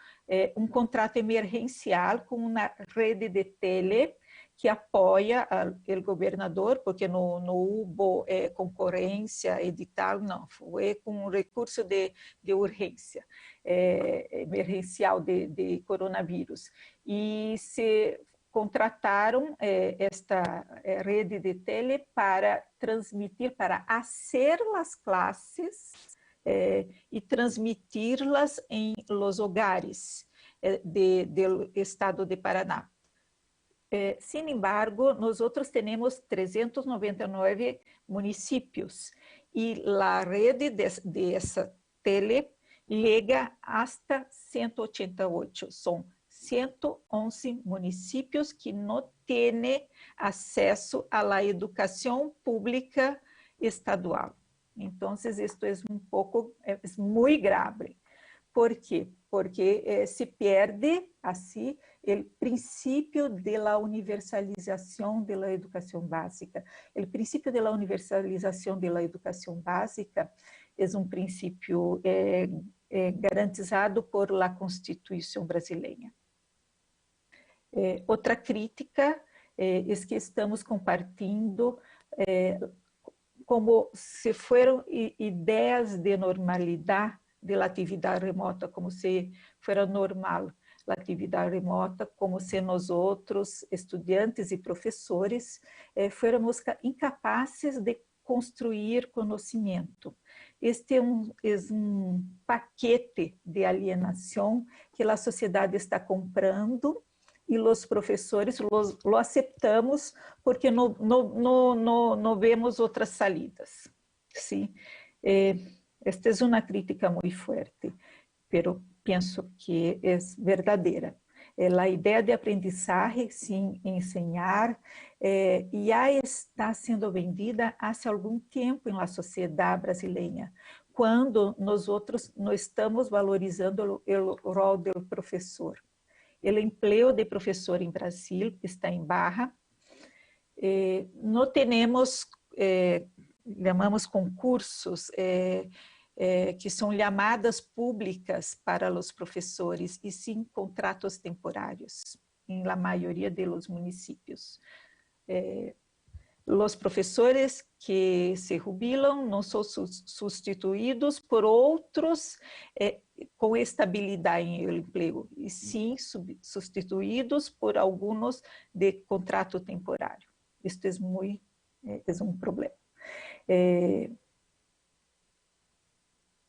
un contrato emergencial con una red de tele que apoia al gobernador, porque não houve concorrência edital, não, foi com um recurso de urgência, emergencial de coronavírus. E se contrataram esta rede de tele para transmitir, para fazer as classes e transmiti-las em los hogares do estado de Paraná. Sin embargo, nosotros tenemos 399 municipios y la red de esa tele llega hasta 188. Son 111 municipios que no tienen acceso a la educación pública estadual. Entonces, esto es es muy grave. ¿Por qué? Porque se pierde así o princípio da universalização da educação básica. O princípio da universalização da educação básica é um princípio garantizado por la Constituição brasileira. Outra crítica é que estamos compartilhando como se foram ideias de normalidade da atividade remota, como se fosse normal a atividade remota, como se nós outros, estudantes e professores, fôramos incapazes de construir conhecimento. Este é um paquete de alienação que a sociedade está comprando e os professores lo aceitamos porque não vemos outras salidas. Sim? Esta é uma crítica muito forte, mas penso que é verdadeira. A ideia de aprendizagem, sim, ensinar, já está sendo vendida há algum tempo na sociedade brasileira, quando nós outros não estamos valorizando o rol do professor. O emprego de professor em Brasil está em barra. Não temos, chamamos concursos, que são chamadas públicas para os professores e sim contratos temporários em la maioria dos municípios. Os professores que se jubilam não são substituídos por outros com estabilidade em emprego, e sim substituídos por alguns de contrato temporário. Isto é um problema.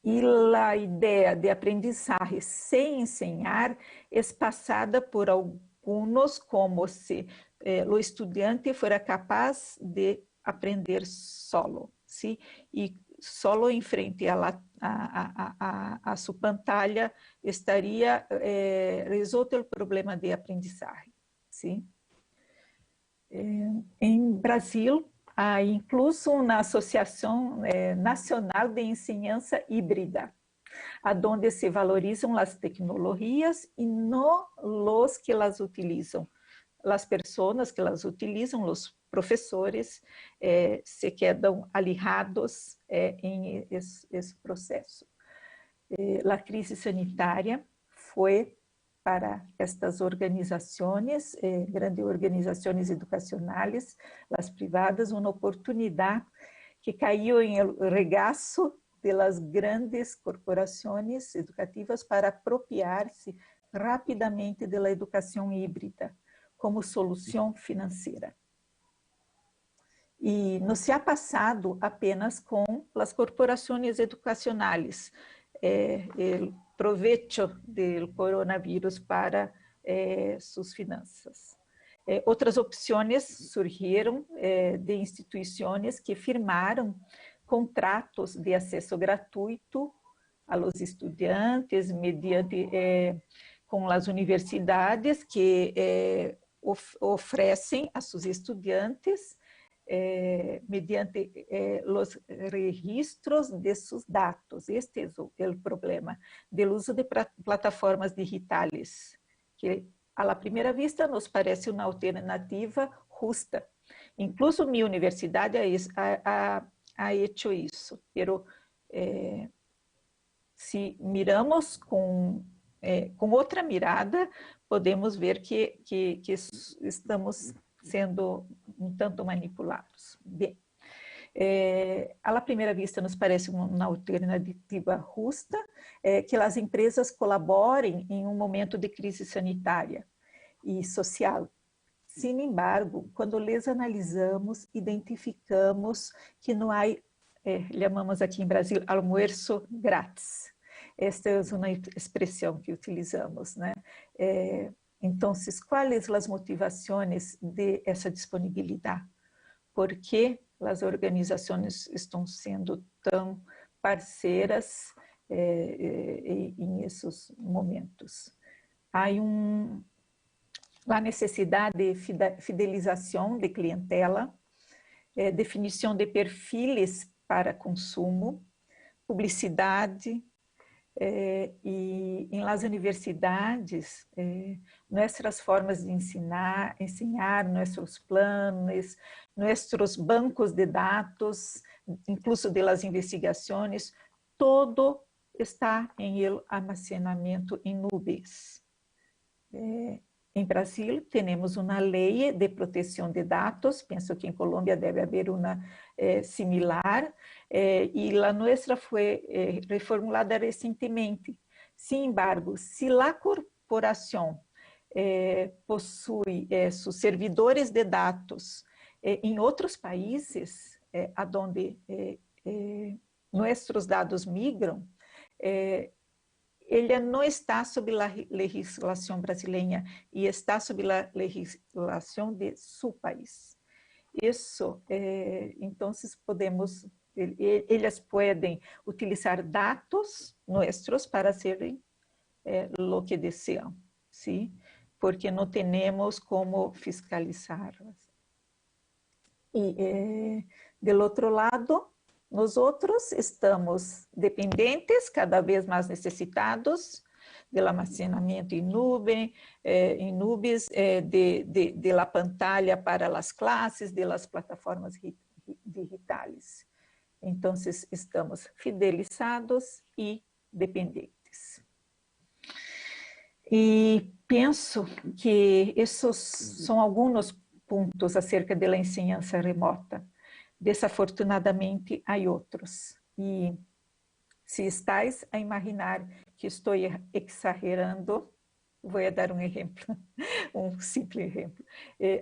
E a ideia de aprendizagem sem ensinar é passada por alguns como se o estudante fora capaz de aprender solo, ¿sí? E solo em frente a sua pantalla estaria resolto o problema de aprendizagem, ¿sí? Em Brasil, há incluso uma Associação Nacional de Enseñanza Híbrida, onde se valorizam as tecnologias e não os que las utilizam. As pessoas que las utilizam, os professores, se quedam alijados em esse processo. A crise sanitária foi para estas organizações, grandes organizações educacionais, as privadas, uma oportunidade que caiu em regaço das grandes corporações educativas para apropriar-se rapidamente da educação híbrida como solução financeira. E não se ha passado apenas com as corporações educacionais, provecho do coronavírus para suas finanças. Outras opções surgiram de instituições que firmaram contratos de acesso gratuito a los estudantes mediante com as universidades que ofrecem a seus estudiantes mediante os registros de seus dados. Este é o problema do uso de plataformas digitais, que à primeira vista nos parece uma alternativa justa. Incluso minha universidade ha hecho isso, pero se miramos com outra mirada, podemos ver que estamos sendo um tanto manipulados. Bem, à primeira vista nos parece uma alternativa justa, que as empresas colaborem em um momento de crise sanitária e social. Sin embargo, quando les analisamos, identificamos que não há, chamamos aqui em Brasil, almuerzo grátis. Esta é uma expressão que utilizamos, né? Então, quais as motivações de essa disponibilidade? Por que as organizações estão sendo tão parceiras em esses momentos? Há a necessidade de fidelização de clientela, definição de perfis para consumo, publicidade, e em las universidades, nossas formas de ensinar, nossos planos, nossos bancos de dados, incluso de las investigações, todo está em el armazenamento em nuvens. Em Brasil, temos uma lei de proteção de dados, penso que em Colômbia deve haver uma similar, e a nossa foi reformulada recentemente. Sin embargo, se a corporação possui seus servidores de dados em outros países, aonde nossos dados migram, ele não está sob a legislação brasileira e está sob a legislação de seu país. Isso, então, eles podem utilizar dados nossos para serem o que desejam, sim? Porque não temos como fiscalizá-las. E, do outro lado, nós outros estamos dependentes, cada vez mais necessitados do armazenamento em nuvens, de la pantalla para as classes, de las plataformas digitais. Então, estamos fidelizados e dependentes. E penso que esses são alguns pontos acerca da enseñança remota. Desafortunadamente, há outros. E se estáis a imaginar que estou exagerando, vou dar um exemplo, um simples exemplo.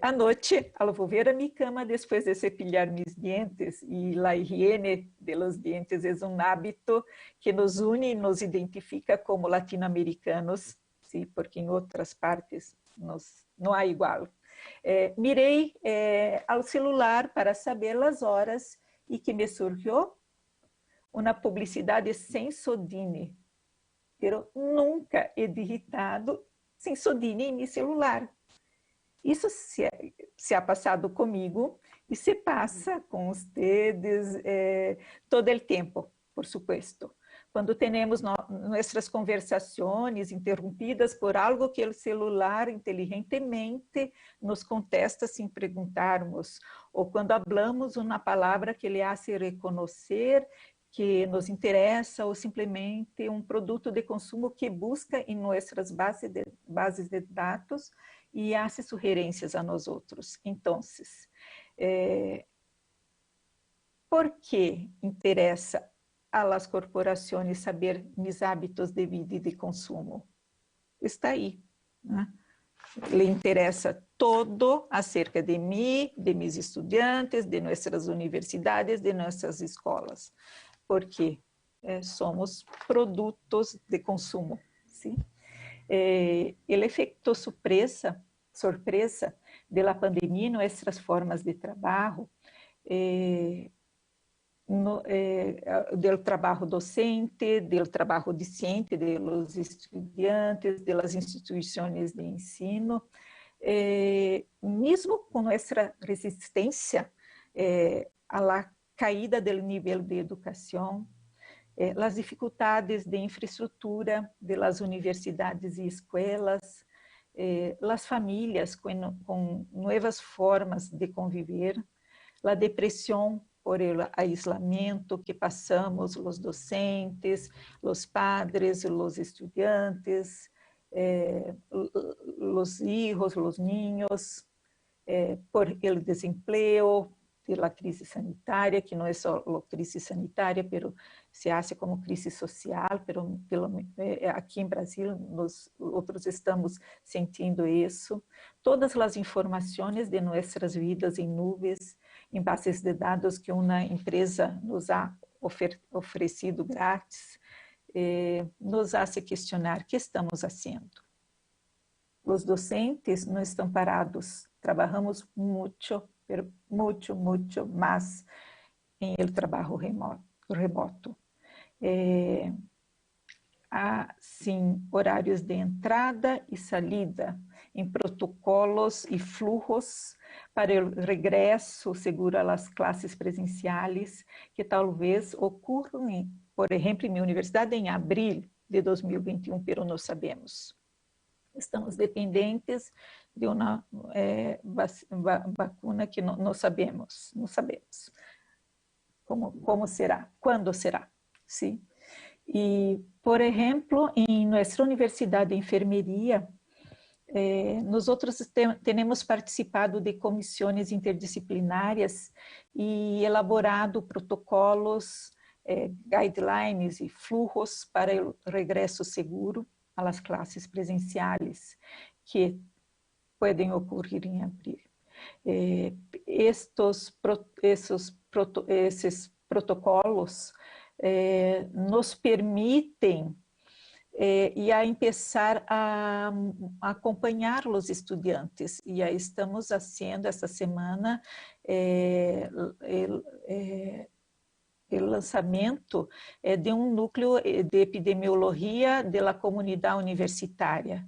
Anoche, ao volver a minha cama, depois de cepilhar meus dentes, e a higiene de los dientes é um hábito que nos une e nos identifica como latino-americanos, sim, porque em outras partes não há igual. Mirei ao celular para saber as horas e que me surgiu uma publicidade sem Sodine. Eu nunca he digitado sem Sodine em meu celular. Isso se ha passado comigo e se passa com vocês todo o tempo, por supuesto. Quando temos nossas conversações interrompidas por algo que o celular inteligentemente nos contesta sem perguntarmos, ou quando falamos uma palavra que ele hace reconhecer que nos interessa, ou simplesmente um produto de consumo que busca em nossas bases de dados e hace sugerências a nós outros. Então, por que interessa a las corporações saber mis hábitos de vida e de consumo? Está aí, né? Le interessa todo acerca de mim, de meus estudantes, de nossas universidades, de nossas escolas, porque somos produtos de consumo, sim? O efeito surpresa da pandemia em nossas formas de trabalho, do trabalho docente, do trabalho discente de los estudiantes, de las instituições de ensino, Mesmo com nossa resistência a la caída do nível de educação, as dificuldades de infraestrutura de las universidades e escolas, as famílias com novas formas de conviver, a depressão por o aislamento que passamos os docentes, os padres, os estudantes, os hijos, os niños, por o desemprego, pela crise sanitária, que não é só crise sanitária, pero se hace como crise social, pero aqui em Brasil nós outros estamos sentindo isso. Todas as informações de nossas vidas em nuvens, em bases de dados que uma empresa nos ha oferecido grátis, nos hace questionar o que estamos fazendo. Os docentes não estão parados, trabalhamos muito, pero mucho más en el trabajo remoto. Há, sim, horários de entrada e salida, em protocolos e fluxos para o regresso seguro às classes presenciais, que talvez ocorram, por exemplo, em minha universidade, em abril de 2021, pero não sabemos. Estamos dependentes de uma vacuna que não sabemos como será, quando será, sim. E, por exemplo, em nossa universidade de enfermeria, nós temos participado de comissões interdisciplinárias e elaborado protocolos, guidelines e fluxos para o regresso seguro às classes presenciais, que podem ocorrer em abril. Esses protocolos nos permitem a começar a acompanhar os estudantes, e aí estamos fazendo essa semana o lançamento de núcleo de epidemiologia da comunidade universitária,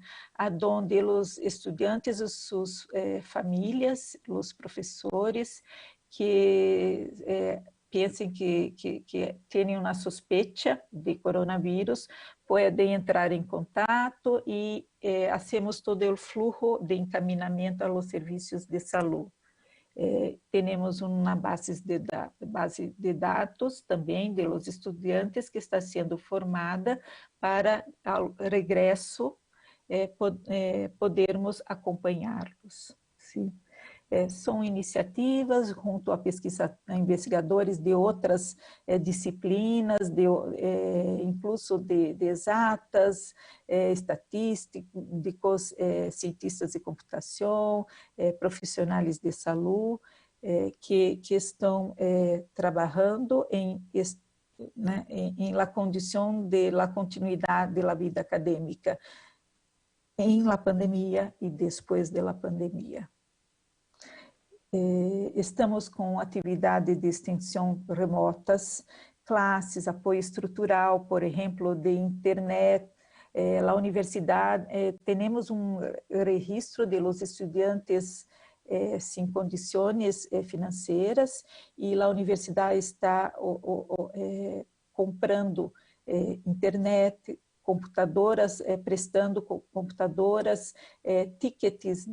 onde os estudantes e suas famílias, os professores que pensem que têm uma suspeita de coronavírus, podem entrar em contato e hacemos todo o fluxo de encaminamento aos serviços de saúde. Temos uma base de dados também de los estudantes que está sendo formada para, ao regresso, podermos acompanhá-los. Sim. São iniciativas junto a investigadores de outras disciplinas, incluso de exatas, estatísticos, cientistas de computação, profissionais de saúde, que estão trabalhando em la condição de la continuidade da vida acadêmica em la pandemia e depois da pandemia. Estamos com atividades de extensão remotas, classes, apoio estrutural, por exemplo, de internet. Na universidade, temos registro de los estudantes sem condições financeiras, e a universidade está comprando internet, computadoras, prestando computadoras, tickets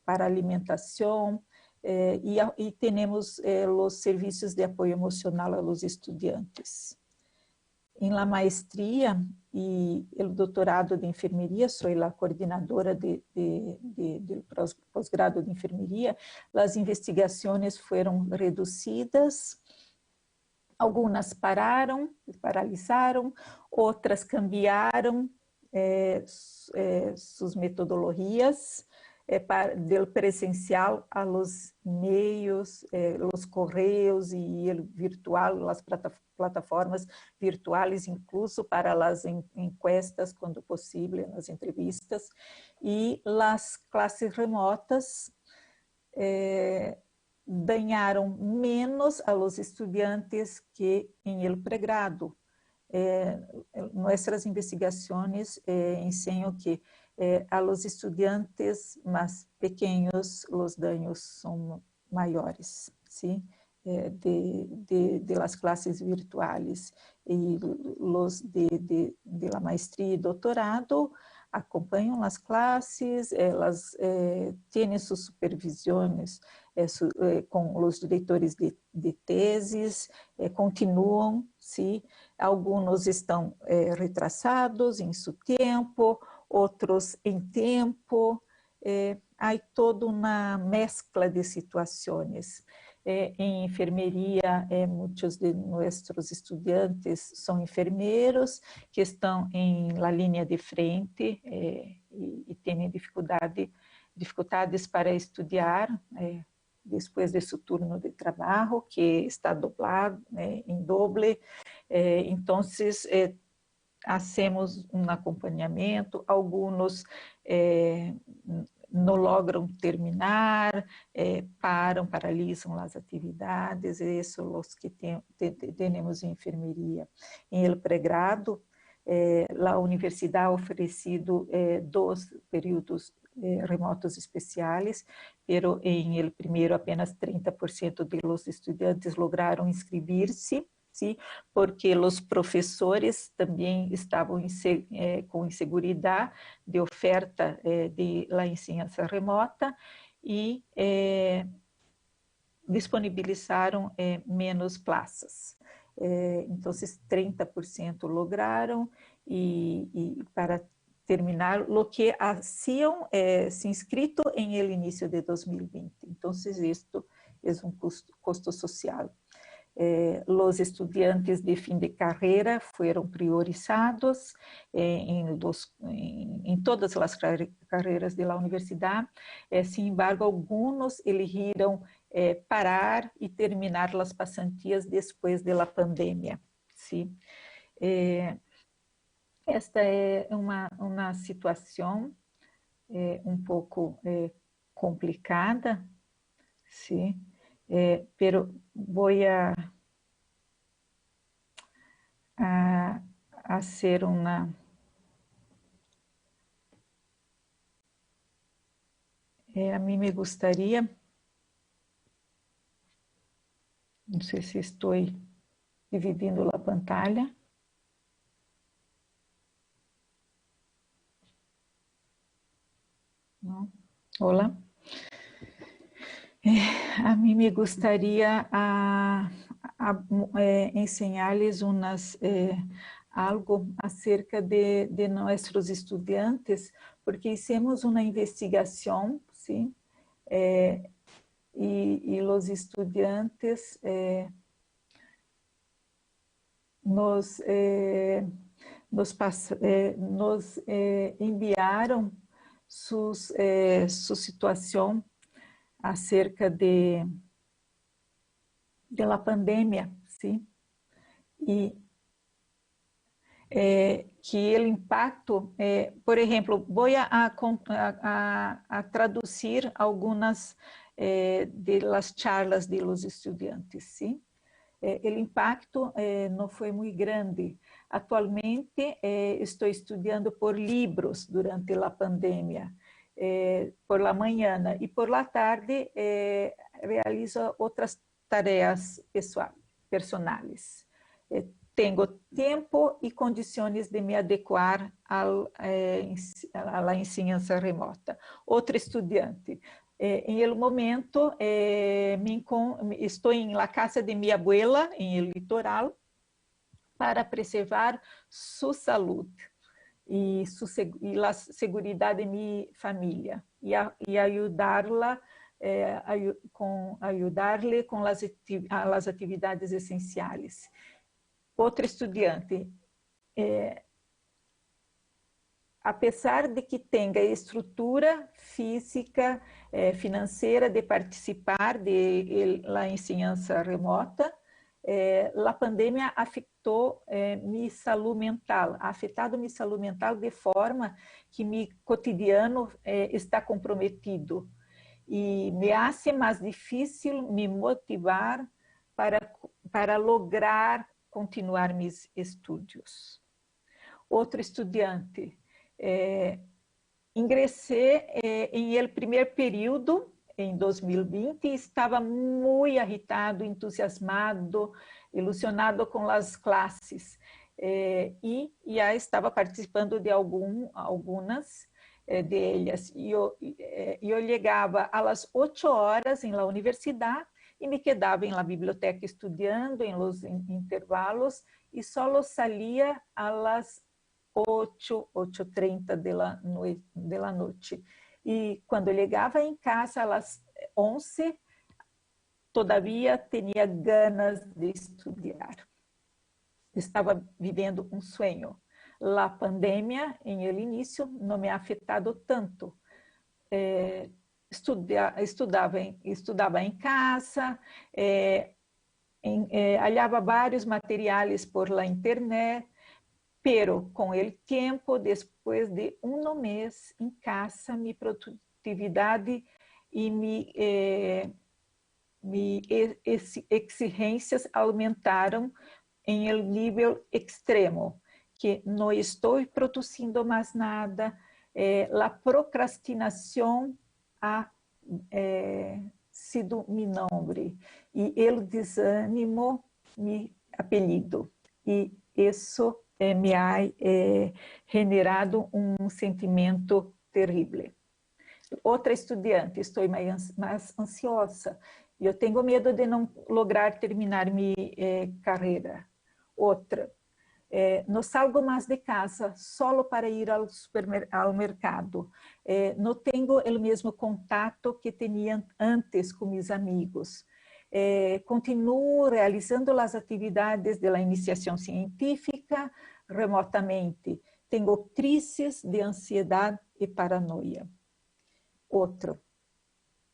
para alimentação, e temos os serviços de apoio emocional aos estudantes. Em la maestria e o doutorado de enfermeria, sou a coordenadora do pós-grado de enfermeria, as investigações foram reduzidas, algumas paralisaram, outras cambiaram suas metodologias do presencial a los e-mails, los correios e o virtual, as plataformas virtuais, incluso para as encuestas, quando possível, nas entrevistas, e as classes remotas ganharam menos a los estudantes que em el pregrado. Nossas investigações ensinam que a los estudiantes más pequeños los daños son mayores, ¿sí? De las clases virtuales. Y los de la maestría y doctorado acompañan las clases, tienen sus supervisiones con los directores de tesis, continúan, ¿sí? Algunos estão retrasados em seu tempo, outros em tempo. Há toda uma mescla de situações. Em enfermeria, muitos de nossos estudantes são enfermeiros que estão em la linha de frente e têm dificuldades para estudar depois de seu turno de trabalho, que está doblado, em doble. Então, hacemos um acompanhamento, alguns não logram terminar, paralisam as atividades, esses são os que temos em enfermeria. Em el pré-grado, a universidade ha oferecido 2 períodos remotos especiais, pero em el primeiro apenas 30% de los estudantes lograram inscrever-se, ¿sí? Porque os professores também estavam com insegurança de oferta de la enseñanza remota e disponibilizaram menos plazas. Então, 30% lograram e para terminar o que haviam se inscrito em el início de 2020. Então, isto é um custo social. Os estudantes de fim de carreira foram priorizados em todas as carreiras da universidade. Sin embargo, alguns elegiram parar e terminar as passantias depois da pandemia. ¿Sí? Esta é uma situação pouco complicada, ¿sí? Pero voy a hacer a mí me gustaría, não sei se estou dividindo a pantalla. Não? Olá. A mim me gostaria ensinar-lhes algo acerca de nossos estudantes, porque hicimos uma investigação, sim, e os estudantes nos enviaram sua situação acerca da pandemia, sim, e que o impacto, por exemplo, vou a traduzir algumas de las charlas de los estudantes, sim. O impacto não foi muito grande. Atualmente estou estudando por livros durante a pandemia. Por la manhã e por la tarde realizo outras tarefas personais. Tenho tempo e condições de me adequar à enseñanza remota. Outro estudante. Em el momento, estou em la casa de minha abuela, em el litoral, para preservar sua saúde e a segurança de minha família e ajudá-la com as atividades essenciais. Outro estudante, apesar de que tenha estrutura física, financeira de participar da enseñanza remota, a pandemia afetou minha saúde mental, ha afetado minha saúde mental de forma que meu cotidiano está comprometido e me hace mais difícil me motivar para lograr continuar meus estudos. Outro estudante, ingressé em el primeiro período, em 2020, e estava muito irritado, entusiasmado, ilusionado com as classes. E já estava participando de algumas delas. E eu chegava às 8 horas na universidade e me quedava na biblioteca estudando em los intervalos e só saía às 8:30 da noite. E quando eu chegava em casa às 11, todavia tinha ganas de estudar. Estava vivendo um sonho. A pandemia, em el início, não me ha afetado tanto. Estudava em casa, hallava vários materiais por la internet, pero com o tempo, depois de um mês em casa, minha produtividade e minhas exigências aumentaram em el nível extremo, que não estou produzindo mais nada, a procrastinação ha sido mi nombre e o desânimo mi apelido. E isso me ha generado um sentimento terrível. Outra estudante, estou mais ansiosa. Eu tenho medo de não lograr terminar minha carreira. Outra, não salgo mais de casa só para ir ao mercado. Não tenho o mesmo contato que tinha antes com meus amigos. Continuo realizando as atividades da iniciação científica remotamente. Tenho crises de ansiedade e paranoia. Outro,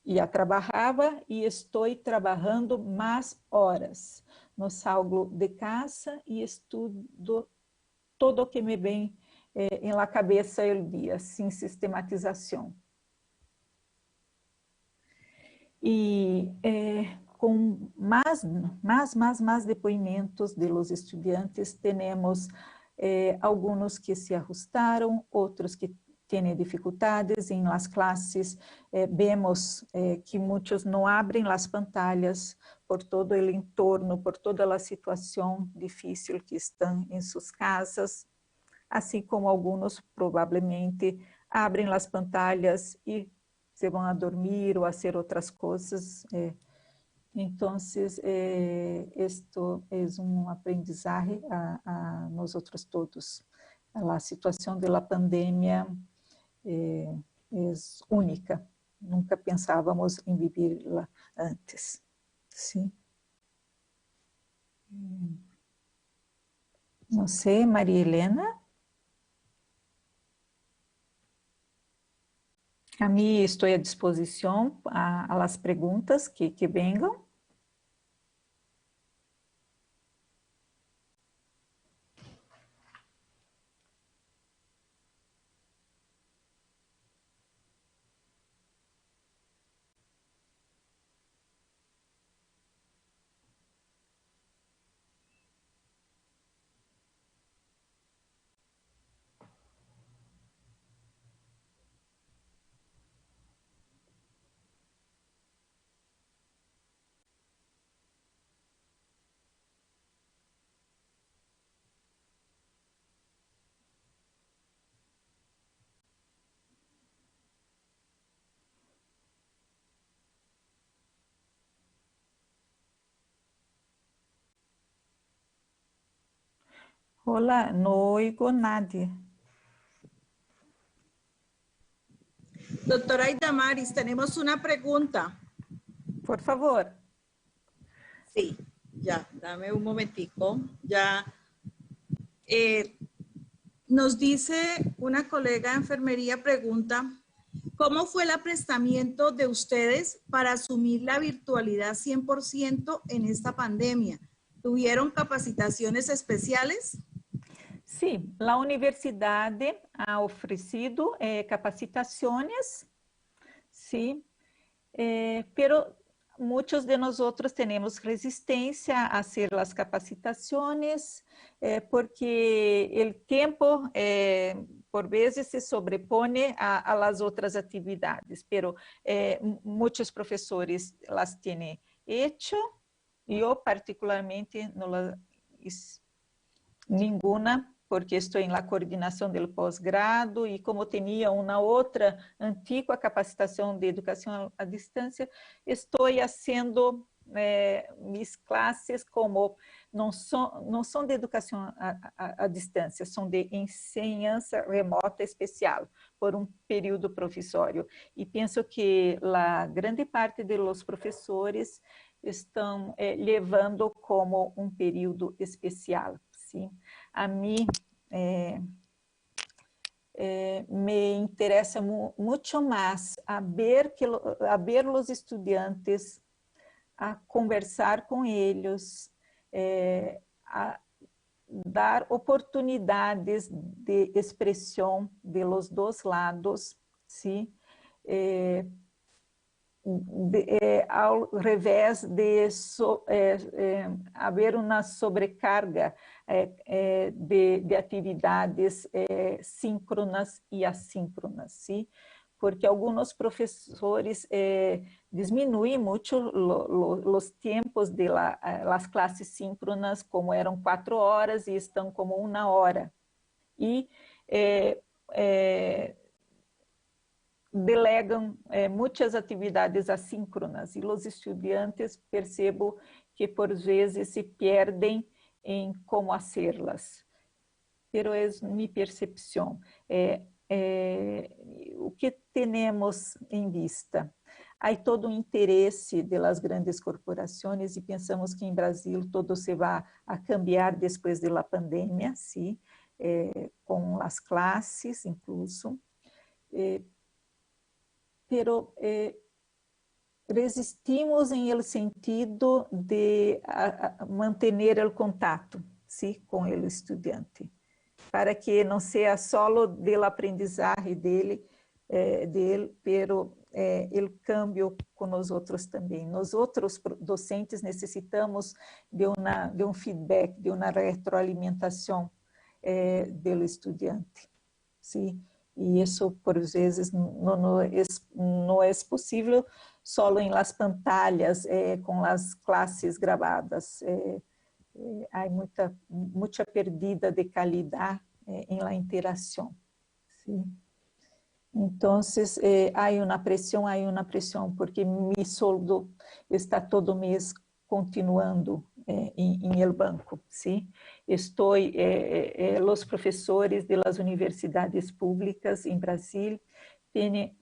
já trabalhava e estou trabalhando mais horas. Não salgo de casa e estudo todo o que me vem em la cabeça o dia, sem sistematização. E com mais depoimentos de los estudiantes, temos alguns que se ajustaram, outros que têm dificuldades em las classes. Vemos que muitos não abrem as pantallas por todo o entorno, por toda a situação difícil que estão em suas casas, assim como alguns provavelmente abrem as pantallas e se vão a dormir ou a fazer outras coisas. Então, isto é aprendizagem a nós outros todos. A situação da pandemia é única. Nunca pensávamos em vivê-la antes. Sim. Não sei, Maria Helena? A mim estou à disposição a las perguntas que venham. Olá, não oigo nada. Doctora Idamaris, tenemos una pregunta. Por favor. Sí, ya, dame un momentico. Ya. Nos dice una colega de enfermería, pregunta, ¿cómo fue el aprestamiento de ustedes para asumir la virtualidad 100% en esta pandemia? ¿Tuvieron capacitaciones especiales? Sim, a universidade ha oferecido capacitações, sim, pero muitos de nós temos resistência a fazer as capacitações, porque o tempo por veces se sobrepone a las otras actividades, pero muchos profesores las tienen hecho. Yo particularmente no las hice ninguna, porque estou em la coordenação do pós-grado e como tinha uma outra antiga capacitação de educação à distância, estou fazendo minhas classes como não são de educação à distância, são de ensinança remota especial, por um período provisório. E penso que a grande parte dos professores estão levando como um período especial. Sim. A mim me interessa muito mais a ver os estudantes, a conversar com eles, a dar oportunidades de expressão de los dois lados, sim? Ao revés de haver uma sobrecarga de atividades síncronas e assíncronas, sim? Porque alguns professores diminuem muito os tempos de las classes síncronas, como eram 4 horas e estão como 1 hora. E delegam muitas atividades assíncronas e os estudantes percebo que por vezes se perdem em como fazê-las. Pero é minha percepção. O que temos em vista? Há todo um interesse das grandes corporações e pensamos que em Brasil todo se vai a cambiar depois da pandemia, sim, com as classes incluso. Pero resistimos em el sentido de manter o contato, sim, com o estudante, para que não seja só do aprendizagem dele, pero o câmbio com nós outros também. Nós outros docentes necessitamos de um feedback, de uma retroalimentação do estudante, sim. E isso, por vezes, não é possível só em las pantallas, com as classes gravadas. Há muita perdida de qualidade em la interação. Sim? Então, há uma pressão, porque meu soldo está todo mês continuando em el banco, sim? Estou, os professores das universidades públicas em Brasil têm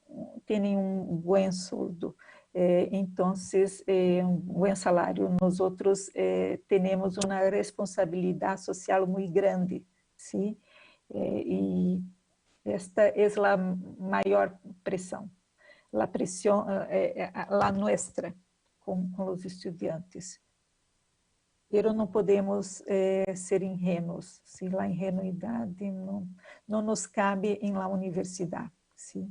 bom soldo, então, bom salário. Nós outros temos uma responsabilidade social muito grande, sim? E esta é a maior pressão, a nossa, com os estudantes. Pero não podemos ser ingênuos, sim? A ingenuidade não nos cabe em la universidade, sim?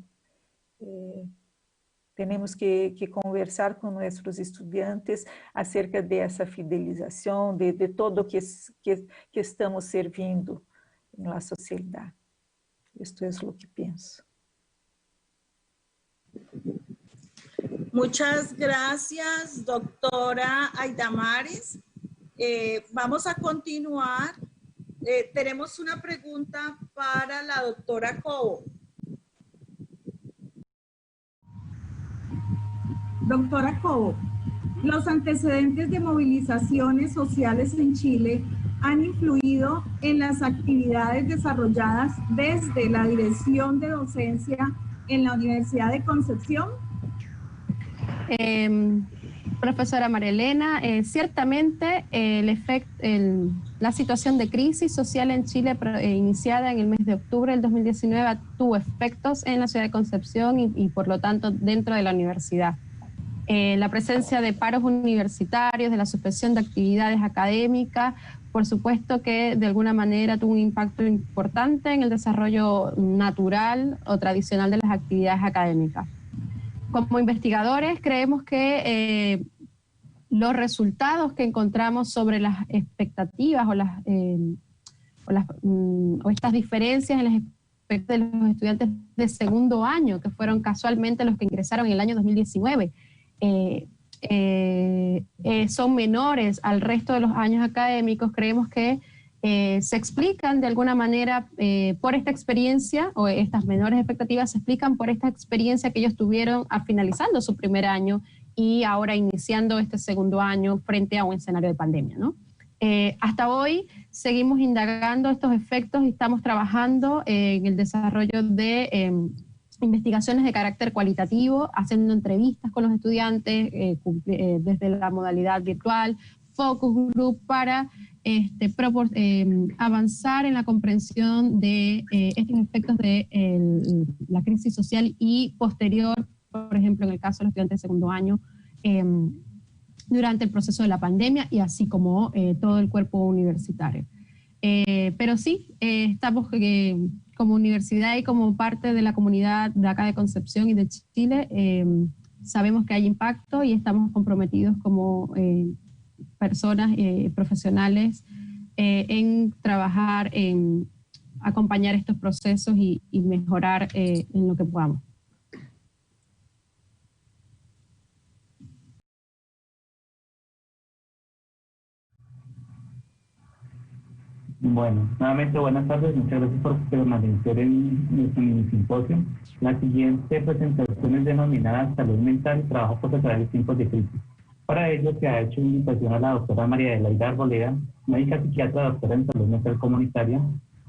Temos que conversar com nossos estudantes acerca dessa fidelização, de todo o que estamos servindo na sociedade. Isto é o que penso. Muchas gracias, doctora Aidamaris. Vamos a continuar. Tenemos una pregunta para la doctora Cobo. Doctora Cobo, los antecedentes de movilizaciones sociales en Chile han influido en las actividades desarrolladas desde la Dirección de Docencia en la Universidad de Concepción. Profesora María Elena, ciertamente la situación de crisis social en Chile iniciada en el mes de octubre del 2019 tuvo efectos en la ciudad de Concepción y por lo tanto dentro de la universidad. La presencia de paros universitarios, de la suspensión de actividades académicas, por supuesto que de alguna manera tuvo un impacto importante en el desarrollo natural o tradicional de las actividades académicas. Como investigadores creemos que los resultados que encontramos sobre las expectativas o estas diferencias en las respecto de los estudiantes de segundo año, que fueron casualmente los que ingresaron en el año 2019. Son menores al resto de los años académicos. Creemos que se explican de alguna manera por esta experiencia, o estas menores expectativas se explican por esta experiencia que ellos tuvieron finalizando su primer año y ahora iniciando este segundo año frente a un escenario de pandemia, ¿no? Hasta hoy seguimos indagando estos efectos y estamos trabajando en el desarrollo de investigaciones de carácter cualitativo, haciendo entrevistas con los estudiantes desde la modalidad virtual, focus group, para avanzar en la comprensión de estos efectos de la crisis social y posterior, por ejemplo, en el caso de los estudiantes de segundo año, durante el proceso de la pandemia y así como todo el cuerpo universitario. Pero sí, estamos como universidad y como parte de la comunidad de acá de Concepción y de Chile, sabemos que hay impacto y estamos comprometidos como personas profesionales en trabajar, en acompañar estos procesos y mejorar en lo que podamos. Bueno, nuevamente buenas tardes, muchas gracias por permanecer en nuestro mini simposio. La siguiente presentación es denominada Salud Mental y Trabajo Profesional en Tiempos de Crisis. Para ello se ha hecho una invitación a la doctora María Adelaida Arboleda, médica psiquiatra, doctora en Salud Mental Comunitaria,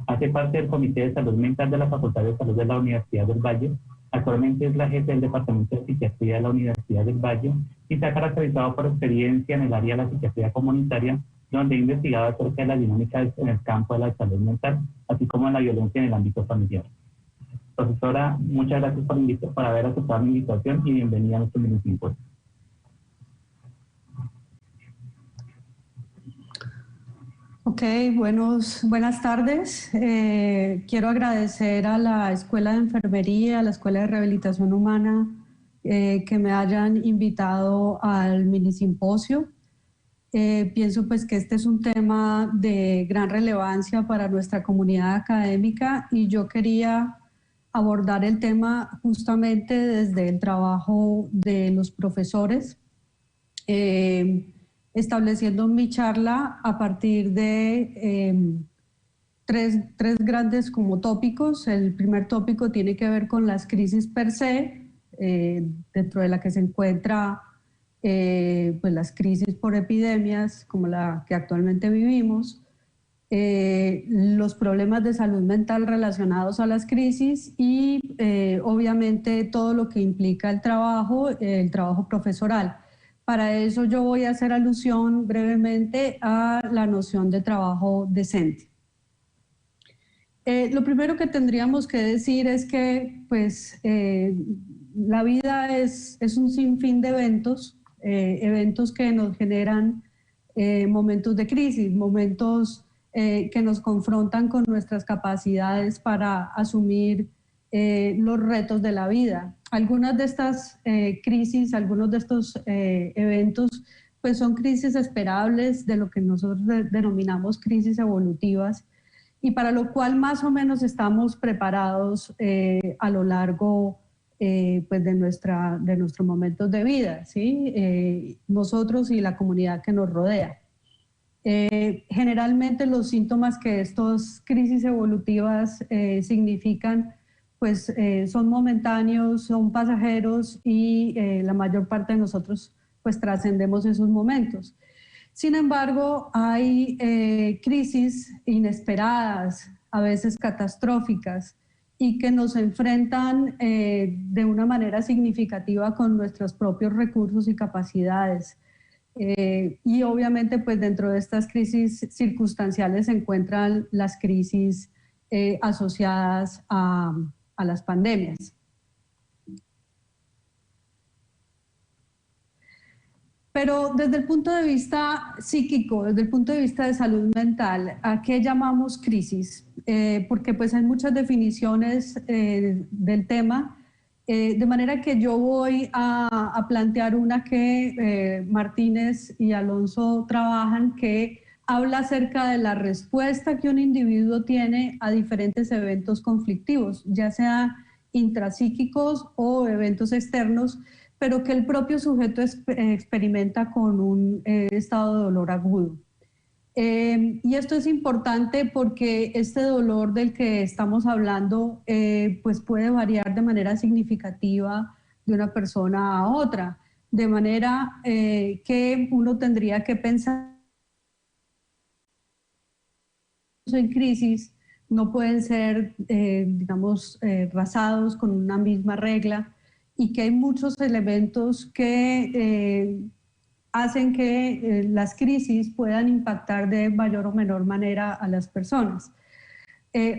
hace parte del Comité de Salud Mental de la Facultad de Salud de la Universidad del Valle, actualmente es la jefe del Departamento de Psiquiatría de la Universidad del Valle y se ha caracterizado por experiencia en el área de la psiquiatría comunitaria, donde he investigado acerca de la dinámica en el campo de la salud mental, así como en la violencia en el ámbito familiar. Profesora, muchas gracias por haber aceptado mi invitación y bienvenida a nuestro mini simposio. Ok, buenas tardes. Quiero agradecer a la Escuela de Enfermería, a la Escuela de Rehabilitación Humana, que me hayan invitado al mini simposio. Pienso pues que este es un tema de gran relevancia para nuestra comunidad académica y yo quería abordar el tema justamente desde el trabajo de los profesores, estableciendo mi charla a partir de tres grandes como tópicos. El primer tópico tiene que ver con las crisis per se, dentro de la que se encuentra pues las crisis por epidemias como la que actualmente vivimos, los problemas de salud mental relacionados a las crisis y obviamente todo lo que implica el trabajo profesoral. Para eso yo voy a hacer alusión brevemente a la noción de trabajo decente. Lo primero que tendríamos que decir es que pues, la vida es un sinfín de eventos, eventos que nos generan momentos de crisis, momentos que nos confrontan con nuestras capacidades para asumir los retos de la vida. Algunas de estas crisis, algunos de estos eventos, pues son crisis esperables, de lo que nosotros denominamos crisis evolutivas, y para lo cual más o menos estamos preparados a lo largo pues de nuestros momentos de vida, ¿sí? Nosotros y la comunidad que nos rodea. Generalmente los síntomas que estas crisis evolutivas significan pues son momentáneos, son pasajeros y la mayor parte de nosotros pues trascendemos esos momentos. Sin embargo, hay crisis inesperadas, a veces catastróficas, y que nos enfrentan de una manera significativa con nuestros propios recursos y capacidades. Y obviamente pues dentro de estas crisis circunstanciales se encuentran las crisis asociadas a las pandemias. Pero desde el punto de vista psíquico, desde el punto de vista de salud mental, ¿a qué llamamos crisis? Porque pues hay muchas definiciones del tema, de manera que yo voy a plantear una que Martínez y Alonso trabajan, que habla acerca de la respuesta que un individuo tiene a diferentes eventos conflictivos, ya sea intrapsíquicos o eventos externos, pero que el propio sujeto experimenta con un estado de dolor agudo. Y esto es importante porque este dolor del que estamos hablando pues puede variar de manera significativa de una persona a otra, de manera que uno tendría que pensar en crisis no pueden ser, digamos, razados con una misma regla y que hay muchos elementos que hacen que las crisis puedan impactar de mayor o menor manera a las personas.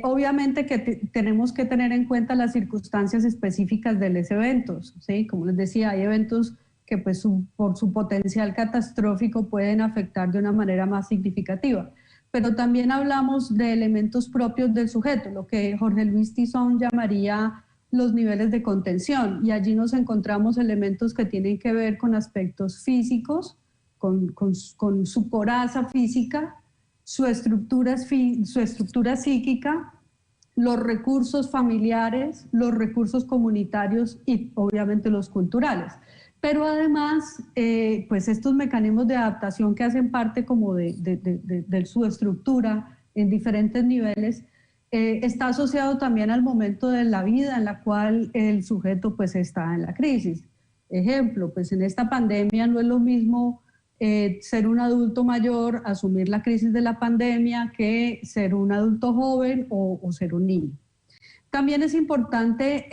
Obviamente que tenemos que tener en cuenta las circunstancias específicas de los eventos, ¿sí? Como les decía, hay eventos que pues, por su potencial catastrófico pueden afectar de una manera más significativa. Pero también hablamos de elementos propios del sujeto, lo que Jorge Luis Tizón llamaría los niveles de contención, y allí nos encontramos elementos que tienen que ver con aspectos físicos, con su coraza física, su estructura psíquica, los recursos familiares, los recursos comunitarios y obviamente los culturales. Pero además, pues estos mecanismos de adaptación que hacen parte como de su estructura en diferentes niveles, está asociado también al momento de la vida en la cual el sujeto pues está en la crisis. Ejemplo, pues en esta pandemia no es lo mismo ser un adulto mayor, asumir la crisis de la pandemia, que ser un adulto joven o ser un niño. También es importante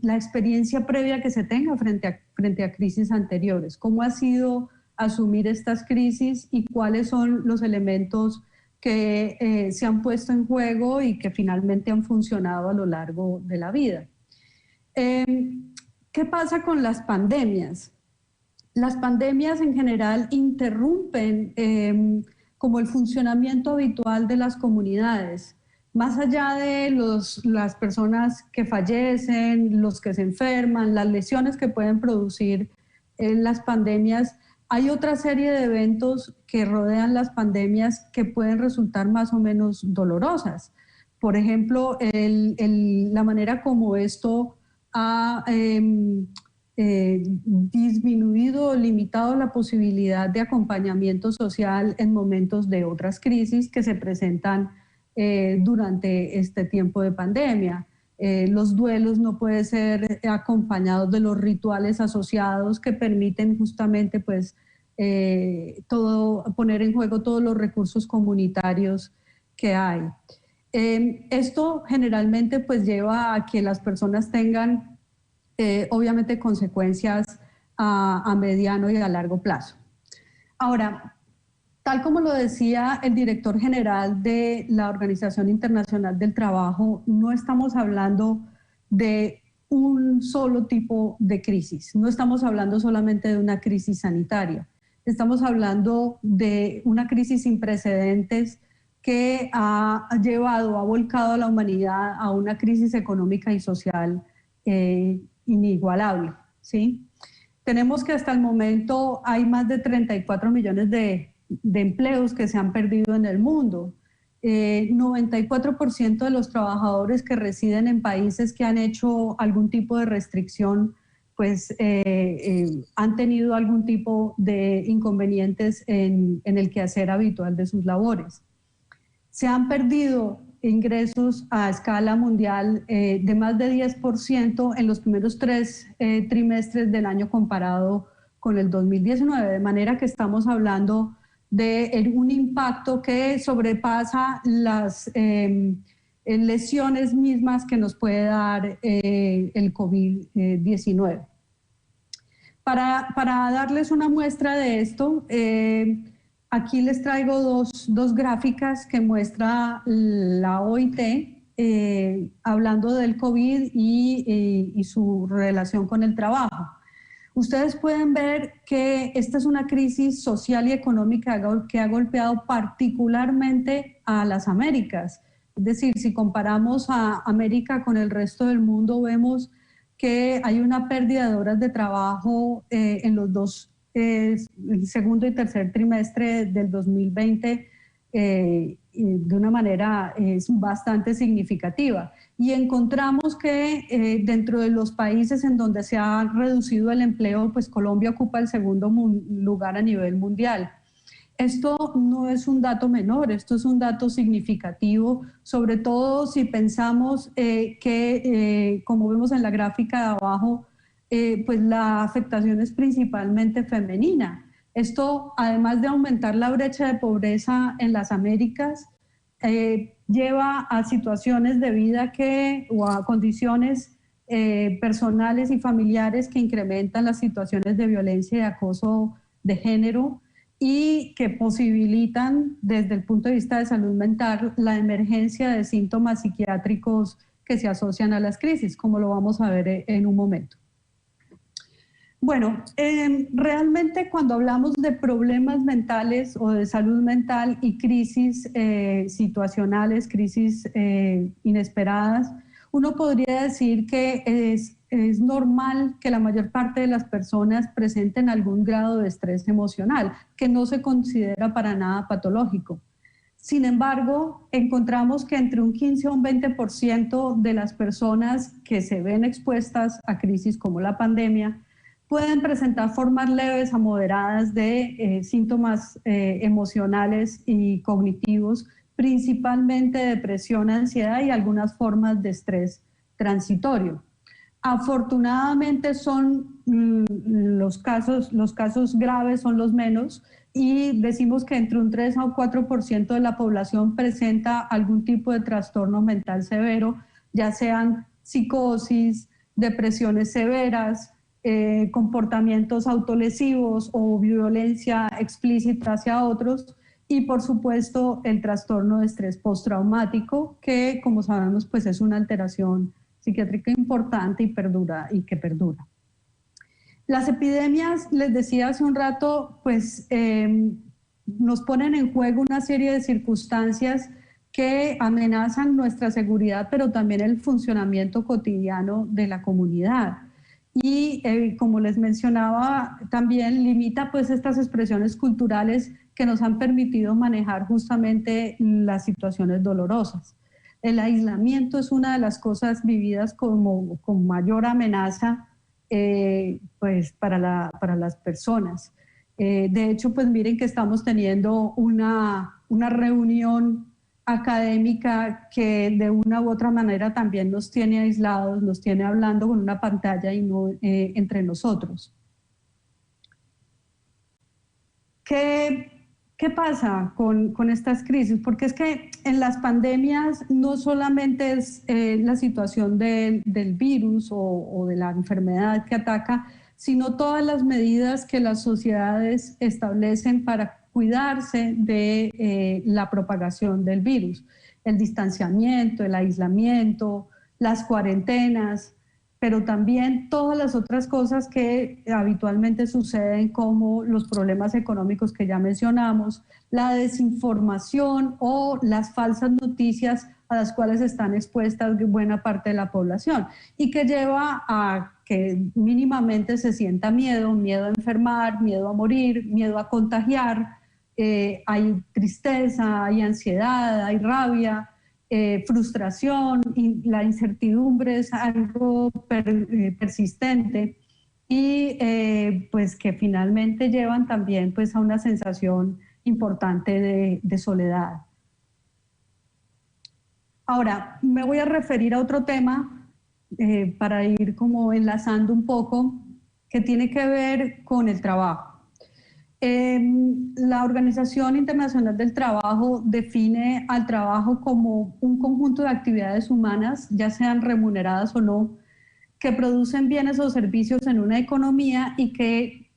la experiencia previa que se tenga frente a crisis anteriores. ¿Cómo ha sido asumir estas crisis y cuáles son los elementos que se han puesto en juego y que finalmente han funcionado a lo largo de la vida? ¿Qué pasa con las pandemias? Las pandemias en general interrumpen como el funcionamiento habitual de las comunidades. Más allá de las personas que fallecen, los que se enferman, las lesiones que pueden producir las pandemias, hay otra serie de eventos que rodean las pandemias que pueden resultar más o menos dolorosas. Por ejemplo, la manera como esto ha disminuido o limitado la posibilidad de acompañamiento social en momentos de otras crisis que se presentan durante este tiempo de pandemia. Los duelos no pueden ser acompañados de los rituales asociados que permiten justamente pues, poner en juego todos los recursos comunitarios que hay. Esto generalmente pues, lleva a que las personas tengan obviamente consecuencias a mediano y a largo plazo. Ahora, tal como lo decía el director general de la Organización Internacional del Trabajo, no estamos hablando de un solo tipo de crisis, no estamos hablando solamente de una crisis sanitaria, estamos hablando de una crisis sin precedentes que ha volcado a la humanidad a una crisis económica y social inigualable, ¿sí? Tenemos que hasta el momento hay más de 34 millones de empleos que se han perdido en el mundo. 94% de los trabajadores que residen en países que han hecho algún tipo de restricción, pues han tenido algún tipo de inconvenientes en el quehacer habitual de sus labores. Se han perdido ingresos a escala mundial de más de 10% en los primeros 3 trimestres del año comparado con el 2019, de manera que estamos hablando de un impacto que sobrepasa las lesiones mismas que nos puede dar el COVID-19. Para darles una muestra de esto, aquí les traigo dos gráficas que muestra la OIT hablando del COVID y su relación con el trabajo. Ustedes pueden ver que esta es una crisis social y económica que ha golpeado particularmente a las Américas. Es decir, si comparamos a América con el resto del mundo, vemos que hay una pérdida de horas de trabajo en los el segundo y tercer trimestre del 2020 de una manera bastante significativa. Y encontramos que dentro de los países en donde se ha reducido el empleo, pues Colombia ocupa el segundo lugar a nivel mundial. Esto no es un dato menor, esto es un dato significativo, sobre todo si pensamos que, como vemos en la gráfica de abajo, pues la afectación es principalmente femenina. Esto, además de aumentar la brecha de pobreza en las Américas, lleva a situaciones de vida o a condiciones personales y familiares que incrementan las situaciones de violencia y acoso de género y que posibilitan, desde el punto de vista de salud mental, la emergencia de síntomas psiquiátricos que se asocian a las crisis, como lo vamos a ver en un momento. Bueno, realmente cuando hablamos de problemas mentales o de salud mental y crisis situacionales, crisis inesperadas, uno podría decir que es normal que la mayor parte de las personas presenten algún grado de estrés emocional, que no se considera para nada patológico. Sin embargo, encontramos que entre un 15 o un 20% de las personas que se ven expuestas a crisis como la pandemia pueden presentar formas leves a moderadas de síntomas emocionales y cognitivos, principalmente depresión, ansiedad y algunas formas de estrés transitorio. Afortunadamente los casos graves son los menos y decimos que entre un 3 o 4% de la población presenta algún tipo de trastorno mental severo, ya sean psicosis, depresiones severas, comportamientos autolesivos o violencia explícita hacia otros y por supuesto el trastorno de estrés postraumático que como sabemos pues es una alteración psiquiátrica importante y que perdura. Las epidemias, les decía hace un rato, pues nos ponen en juego una serie de circunstancias que amenazan nuestra seguridad, pero también el funcionamiento cotidiano de la comunidad. Y como les mencionaba, también limita pues estas expresiones culturales que nos han permitido manejar justamente las situaciones dolorosas. El aislamiento es una de las cosas vividas con mayor amenaza pues para las personas. De hecho, pues miren que estamos teniendo una reunión académica que de una u otra manera también nos tiene aislados, nos tiene hablando con una pantalla y no entre nosotros. ¿Qué pasa con estas crisis? Porque es que en las pandemias no solamente es la situación del virus o de la enfermedad que ataca, sino todas las medidas que las sociedades establecen para cuidarse de la propagación del virus. El distanciamiento, el aislamiento, las cuarentenas, pero también todas las otras cosas que habitualmente suceden como los problemas económicos que ya mencionamos, la desinformación o las falsas noticias a las cuales están expuestas buena parte de la población y que lleva a que mínimamente se sienta miedo a enfermar, miedo a morir, miedo a contagiar, hay tristeza, hay ansiedad, hay rabia, frustración, y la incertidumbre es algo persistente y pues que finalmente llevan también pues a una sensación importante de soledad. Ahora, me voy a referir a otro tema para ir como enlazando un poco, que tiene que ver con el trabajo. La Organización Internacional del Trabajo define al trabajo como un conjunto de actividades humanas, ya sean remuneradas o no, que producen bienes o servicios en una economía y que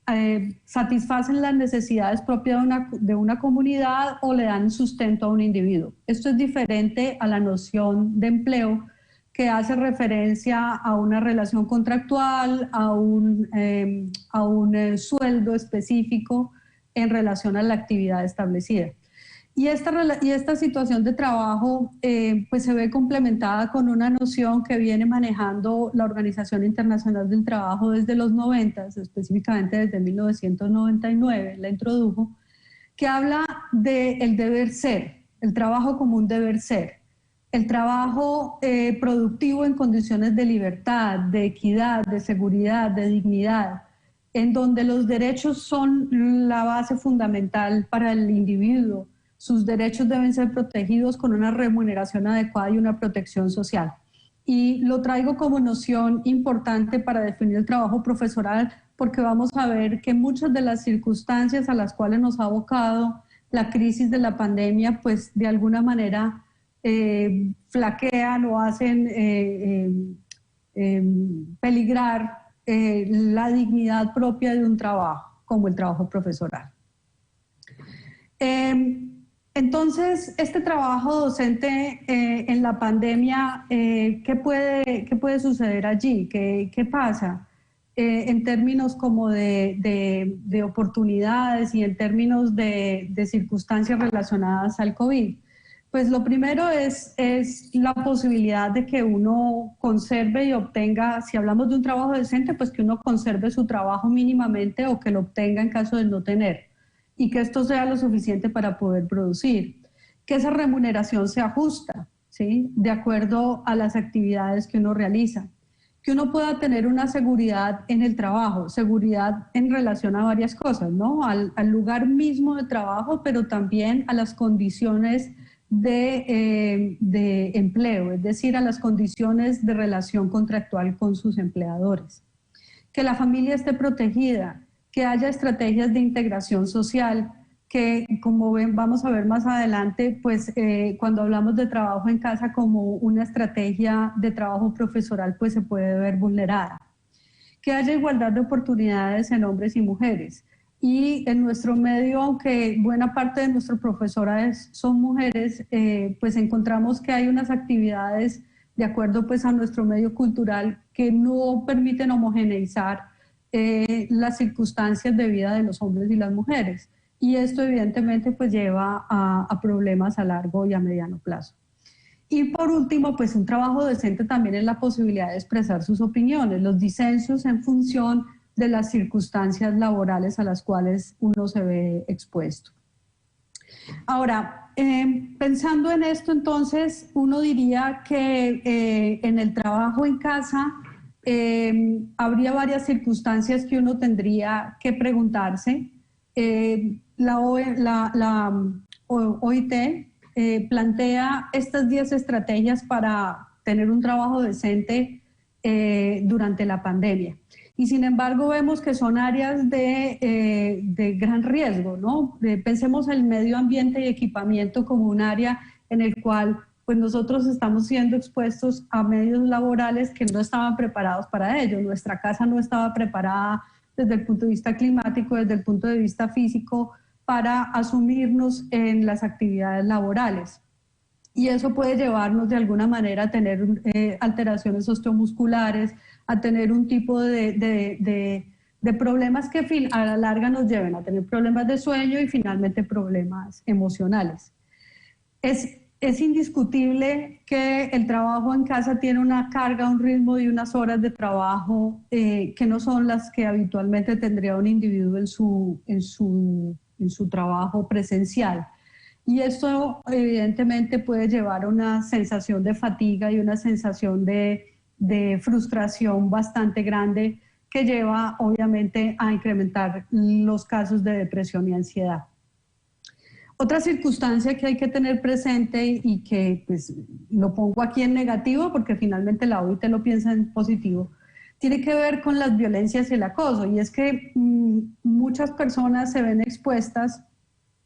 satisfacen las necesidades propias de una comunidad o le dan sustento a un individuo. Esto es diferente a la noción de empleo, que hace referencia a una relación contractual, a un sueldo específico en relación a la actividad establecida. Y esta situación de trabajo pues se ve complementada con una noción que viene manejando la Organización Internacional del Trabajo desde los 90, específicamente desde 1999, la introdujo, que habla del deber ser, el trabajo como un deber ser, el trabajo productivo en condiciones de libertad, de equidad, de seguridad, de dignidad, en donde los derechos son la base fundamental para el individuo. Sus derechos deben ser protegidos con una remuneración adecuada y una protección social. Y lo traigo como noción importante para definir el trabajo profesoral, porque vamos a ver que muchas de las circunstancias a las cuales nos ha abocado la crisis de la pandemia, pues de alguna manera flaquean o hacen peligrar la dignidad propia de un trabajo, como el trabajo profesoral. Entonces, este trabajo docente en la pandemia, ¿qué puede suceder allí? ¿Qué pasa? En términos como de oportunidades y en términos de circunstancias relacionadas al COVID. Pues lo primero es la posibilidad de que uno conserve y obtenga, si hablamos de un trabajo decente, pues que uno conserve su trabajo mínimamente o que lo obtenga en caso de no tener, y que esto sea lo suficiente para poder producir. Que esa remuneración se ajusta, ¿sí?, de acuerdo a las actividades que uno realiza. Que uno pueda tener una seguridad en el trabajo, seguridad en relación a varias cosas, ¿no? Al lugar mismo de trabajo, pero también a las condiciones de empleo, es decir, a las condiciones de relación contractual con sus empleadores. Que la familia esté protegida, que haya estrategias de integración social, que como vamos a ver más adelante, pues cuando hablamos de trabajo en casa como una estrategia de trabajo profesoral, pues se puede ver vulnerada. Que haya igualdad de oportunidades en hombres y mujeres. Y en nuestro medio, aunque buena parte de nuestros profesores son mujeres, pues encontramos que hay unas actividades de acuerdo pues a nuestro medio cultural que no permiten homogeneizar las circunstancias de vida de los hombres y las mujeres. Y esto evidentemente pues lleva a problemas a largo y a mediano plazo. Y por último, pues un trabajo decente también es la posibilidad de expresar sus opiniones, los disensos en función de las circunstancias laborales a las cuales uno se ve expuesto. Ahora, pensando en esto, entonces, uno diría que en el trabajo en casa habría varias circunstancias que uno tendría que preguntarse. La OIT plantea estas 10 estrategias para tener un trabajo decente durante la pandemia. Y sin embargo vemos que son áreas de gran riesgo, ¿no? Pensemos el medio ambiente y equipamiento como un área en el cual pues nosotros estamos siendo expuestos a medios laborales que no estaban preparados para ello. Nuestra casa no estaba preparada desde el punto de vista climático, desde el punto de vista físico, para asumirnos en las actividades laborales. Y eso puede llevarnos de alguna manera a tener alteraciones osteomusculares, a tener un tipo de problemas que a la larga nos lleven a tener problemas de sueño y finalmente problemas emocionales. Es indiscutible que el trabajo en casa tiene una carga, un ritmo y unas horas de trabajo que no son las que habitualmente tendría un individuo en su trabajo presencial. Y esto evidentemente puede llevar a una sensación de fatiga y una sensación de frustración bastante grande que lleva obviamente a incrementar los casos de depresión y ansiedad. Otra circunstancia que hay que tener presente y que pues, lo pongo aquí en negativo porque finalmente la OIT lo piensa en positivo, tiene que ver con las violencias y el acoso, y es que muchas personas se ven expuestas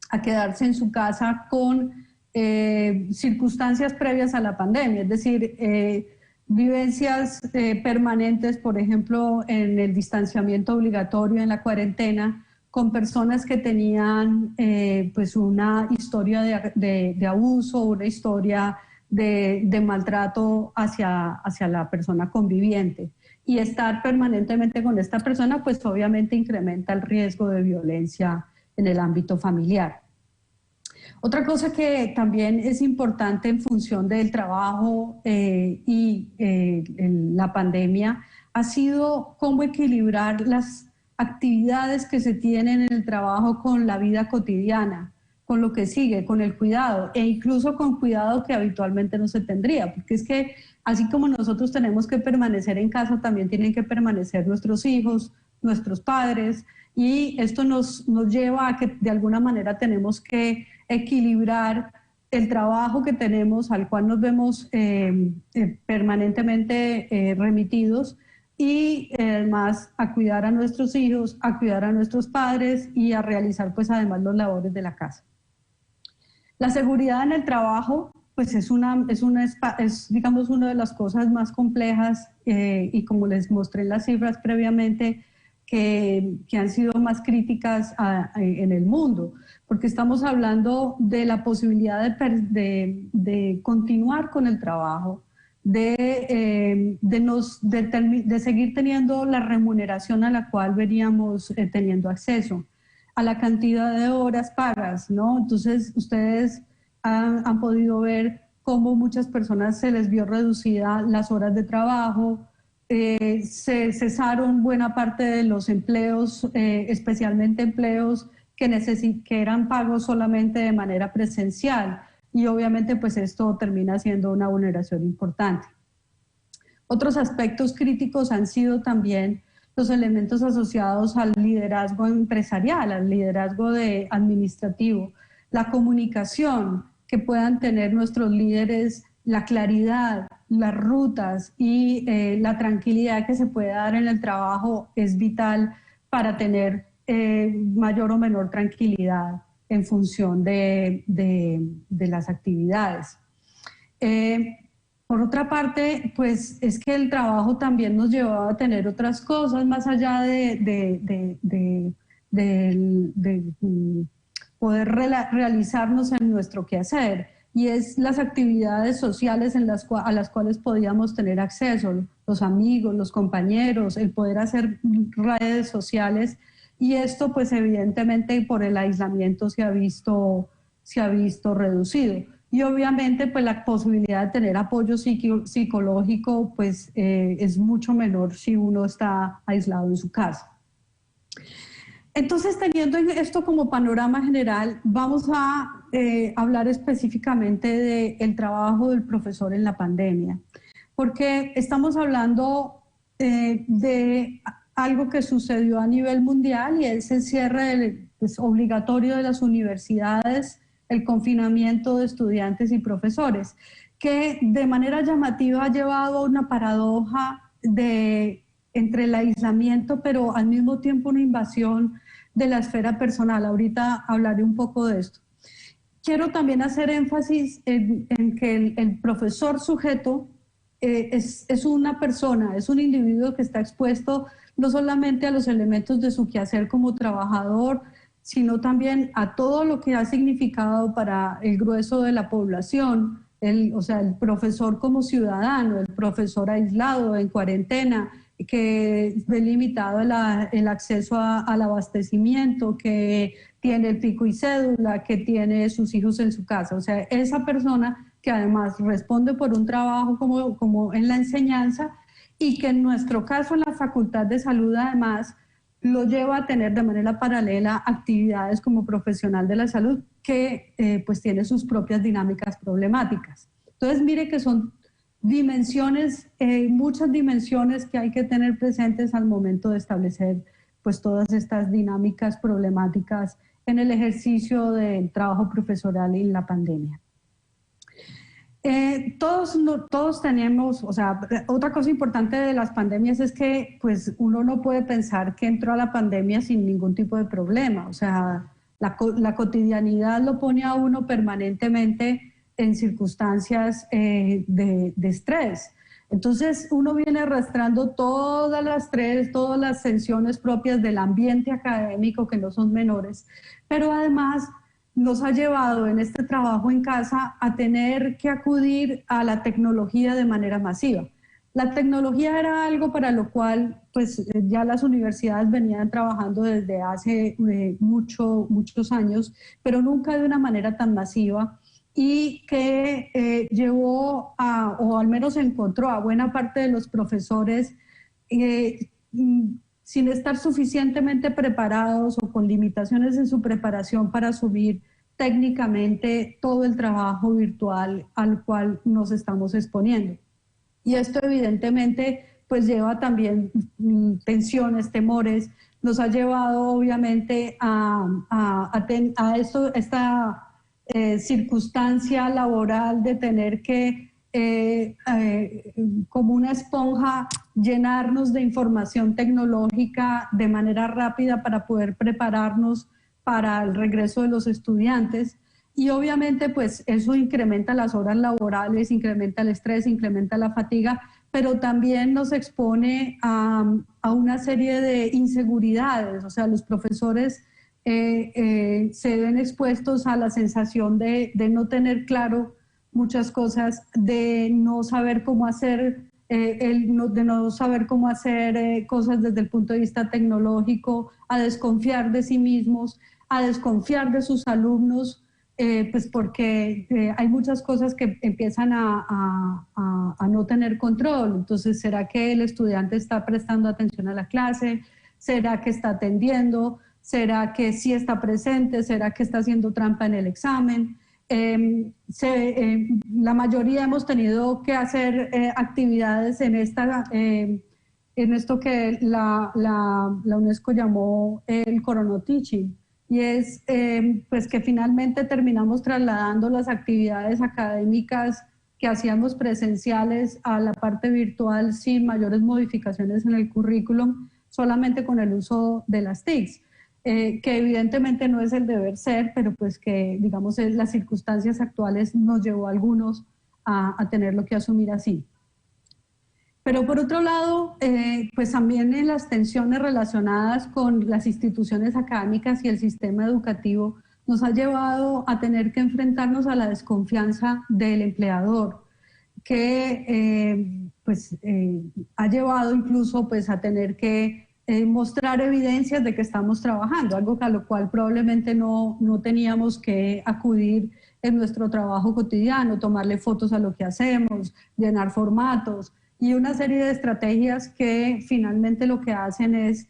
a quedarse en su casa con circunstancias previas a la pandemia, es decir, vivencias permanentes, por ejemplo, en el distanciamiento obligatorio, en la cuarentena, con personas que tenían pues una historia de abuso, una historia de maltrato hacia la persona conviviente. Y estar permanentemente con esta persona, pues obviamente incrementa el riesgo de violencia en el ámbito familiar. Otra cosa que también es importante en función del trabajo y la pandemia ha sido cómo equilibrar actividades que se tienen en el trabajo con la vida cotidiana, con lo que sigue, con el cuidado, e incluso con cuidado que habitualmente no se tendría, porque es que así como nosotros tenemos que permanecer en casa, también tienen que permanecer nuestros hijos, nuestros padres, y esto nos lleva a que de alguna manera tenemos que equilibrar el trabajo que tenemos, al cual nos vemos permanentemente remitidos, y además a cuidar a nuestros hijos, a cuidar a nuestros padres y a realizar pues además los labores de la casa. La seguridad en el trabajo pues es digamos una de las cosas más complejas y como les mostré en las cifras previamente que han sido más críticas en el mundo, porque estamos hablando de la posibilidad de continuar con el trabajo, de seguir teniendo la remuneración a la cual veníamos teniendo acceso, a la cantidad de horas pagas, ¿no? Entonces, ustedes han podido ver cómo muchas personas se les vio reducida las horas de trabajo, se cesaron buena parte de los empleos, especialmente empleos que eran pagos solamente de manera presencial, y obviamente pues esto termina siendo una vulneración importante. Otros aspectos críticos han sido también los elementos asociados al liderazgo empresarial, al liderazgo administrativo, la comunicación que puedan tener nuestros líderes, la claridad, las rutas y la tranquilidad que se puede dar en el trabajo es vital para tener mayor o menor tranquilidad en función de las actividades. Por otra parte, pues es que el trabajo también nos llevaba a tener otras cosas más allá de poder realizarnos en nuestro quehacer, y es las actividades sociales a las cuales podíamos tener acceso, los amigos, los compañeros, el poder hacer redes sociales, y esto pues evidentemente por el aislamiento se ha visto reducido. Y obviamente pues la posibilidad de tener apoyo psicológico pues es mucho menor si uno está aislado en su casa. Entonces, teniendo esto como panorama general, vamos a hablar específicamente del trabajo del profesor en la pandemia, porque estamos hablando de algo que sucedió a nivel mundial, y es el cierre obligatorio de las universidades, el confinamiento de estudiantes y profesores, que de manera llamativa ha llevado a una paradoja entre el aislamiento, pero al mismo tiempo una invasión de la esfera personal. Ahorita hablaré un poco de esto. Quiero también hacer énfasis en que el profesor sujeto es una persona, es un individuo que está expuesto no solamente a los elementos de su quehacer como trabajador, sino también a todo lo que ha significado para el grueso de la población, o sea, el profesor como ciudadano, el profesor aislado, en cuarentena, que ve limitado el acceso al abastecimiento, que tiene el pico y cédula, que tiene sus hijos en su casa. O sea, esa persona que además responde por un trabajo como en la enseñanza, y que en nuestro caso en la Facultad de Salud además lo lleva a tener de manera paralela actividades como profesional de la salud que pues tiene sus propias dinámicas problemáticas. Entonces mire que son dimensiones, muchas dimensiones que hay que tener presentes al momento de establecer pues todas estas dinámicas problemáticas en el ejercicio del trabajo profesoral en la pandemia. Todos tenemos, o sea, otra cosa importante de las pandemias es que pues uno no puede pensar que entró a la pandemia sin ningún tipo de problema. O sea, la cotidianidad lo pone a uno permanentemente en circunstancias de estrés. Entonces uno viene arrastrando todas las tensiones propias del ambiente académico, que no son menores, pero además nos ha llevado en este trabajo en casa a tener que acudir a la tecnología de manera masiva. La tecnología era algo para lo cual pues, ya las universidades venían trabajando desde hace muchos años, pero nunca de una manera tan masiva, y que llevó o al menos encontró a buena parte de los profesores sin estar suficientemente preparados o con limitaciones en su preparación para asumir técnicamente todo el trabajo virtual al cual nos estamos exponiendo. Y esto evidentemente pues lleva también tensiones, temores, nos ha llevado obviamente esta circunstancia laboral de tener que como una esponja llenarnos de información tecnológica de manera rápida para poder prepararnos para el regreso de los estudiantes. Y obviamente pues eso incrementa las horas laborales, incrementa el estrés, incrementa la fatiga, pero también nos expone a una serie de inseguridades. O sea, los profesores se ven expuestos a la sensación de no tener claro muchas cosas, de no saber cómo hacer, cosas desde el punto de vista tecnológico, a desconfiar de sí mismos, a desconfiar de sus alumnos, pues porque hay muchas cosas que empiezan a no tener control. Entonces, ¿será que el estudiante está prestando atención a la clase? ¿Será que está atendiendo? ¿Será que sí está presente? ¿Será que está haciendo trampa en el examen? La mayoría hemos tenido que hacer actividades en esto que la UNESCO llamó el Corona Teaching, y es pues que finalmente terminamos trasladando las actividades académicas que hacíamos presenciales a la parte virtual sin mayores modificaciones en el currículum, solamente con el uso de las TICs. Que evidentemente no es el deber ser, pero pues que, digamos, las circunstancias actuales nos llevó a algunos a tenerlo que asumir así. Pero por otro lado, pues también en las tensiones relacionadas con las instituciones académicas y el sistema educativo nos ha llevado a tener que enfrentarnos a la desconfianza del empleador, que ha llevado incluso pues a tener que mostrar evidencias de que estamos trabajando, algo a lo cual probablemente no teníamos que acudir en nuestro trabajo cotidiano, tomarle fotos a lo que hacemos, llenar formatos y una serie de estrategias que finalmente lo que hacen es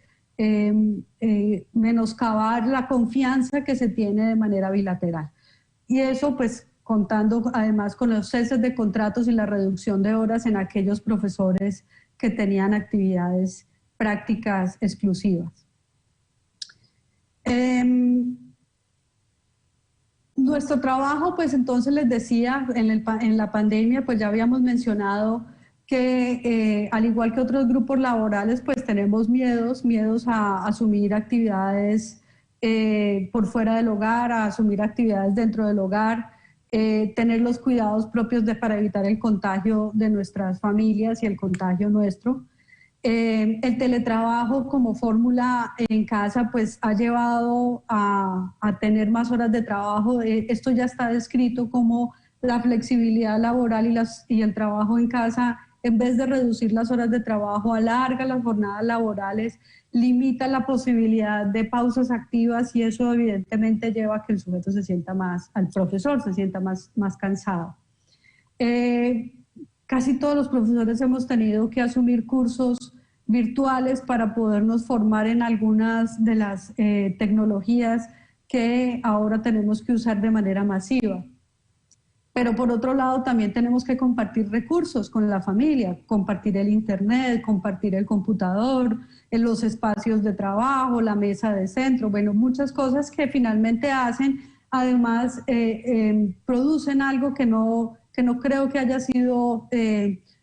menoscabar la confianza que se tiene de manera bilateral. Y eso pues contando además con los ceses de contratos y la reducción de horas en aquellos profesores que tenían actividades prácticas exclusivas. Nuestro trabajo, pues entonces les decía, en la pandemia, pues ya habíamos mencionado que al igual que otros grupos laborales, pues tenemos miedos a asumir actividades por fuera del hogar, a asumir actividades dentro del hogar, tener los cuidados propios para evitar el contagio de nuestras familias y el contagio nuestro. El teletrabajo como fórmula en casa pues ha llevado a tener más horas de trabajo. Esto ya está descrito como la flexibilidad laboral y el trabajo en casa, en vez de reducir las horas de trabajo, alarga las jornadas laborales, limita la posibilidad de pausas activas y eso evidentemente lleva a que el sujeto se sienta más, al profesor se sienta más cansado. Casi todos los profesores hemos tenido que asumir cursos virtuales para podernos formar en algunas de las tecnologías que ahora tenemos que usar de manera masiva. Pero por otro lado también tenemos que compartir recursos con la familia, compartir el internet, compartir el computador, en los espacios de trabajo, la mesa de centro, bueno, muchas cosas que finalmente hacen, además producen algo que no creo que haya sido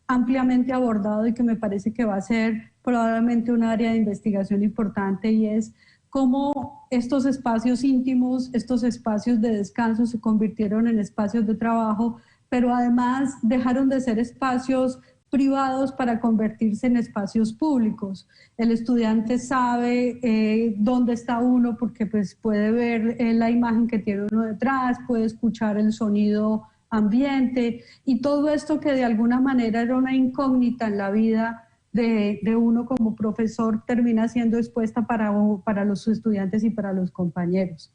ampliamente abordado y que me parece que va a ser probablemente un área de investigación importante, y es cómo estos espacios íntimos, estos espacios de descanso se convirtieron en espacios de trabajo, pero además dejaron de ser espacios privados para convertirse en espacios públicos. El estudiante sabe dónde está uno porque pues, puede ver la imagen que tiene uno detrás, puede escuchar el sonido ambiente y todo esto que de alguna manera era una incógnita en la vida de uno como profesor termina siendo expuesta para los estudiantes y para los compañeros.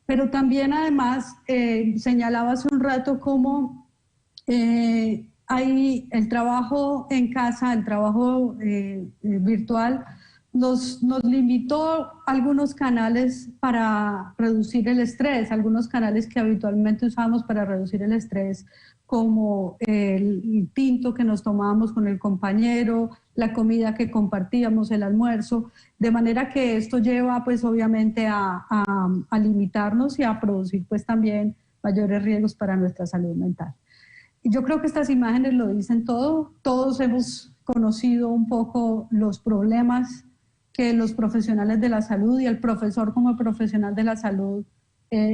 Pero también además señalaba hace un rato cómo ahí el trabajo en casa, el trabajo virtual, nos limitó algunos canales para reducir el estrés, algunos canales que habitualmente usamos para reducir el estrés, como el tinto que nos tomábamos con el compañero, la comida que compartíamos, el almuerzo, de manera que esto lleva pues obviamente a limitarnos y a producir pues también mayores riesgos para nuestra salud mental. Y yo creo que estas imágenes lo dicen todo. Todos hemos conocido un poco los problemas que los profesionales de la salud y el profesor como profesional de la salud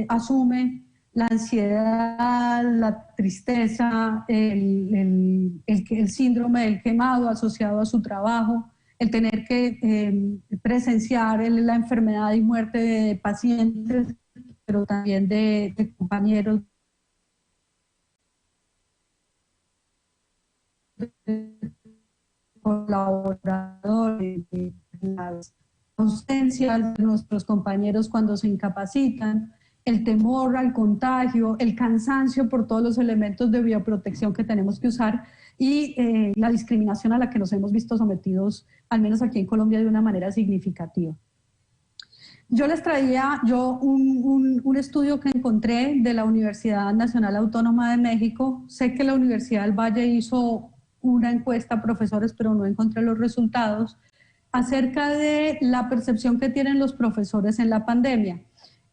asume, la ansiedad, la tristeza, el síndrome del quemado asociado a su trabajo, el tener que presenciar la enfermedad y muerte de pacientes, pero también de compañeros, colaboradores, las ausencias de nuestros compañeros cuando se incapacitan, el temor al contagio, el cansancio por todos los elementos de bioprotección que tenemos que usar y la discriminación a la que nos hemos visto sometidos, al menos aquí en Colombia, de una manera significativa. Yo les traía un estudio que encontré de la Universidad Nacional Autónoma de México. Sé que la Universidad del Valle hizo una encuesta a profesores, pero no encontré los resultados, acerca de la percepción que tienen los profesores en la pandemia.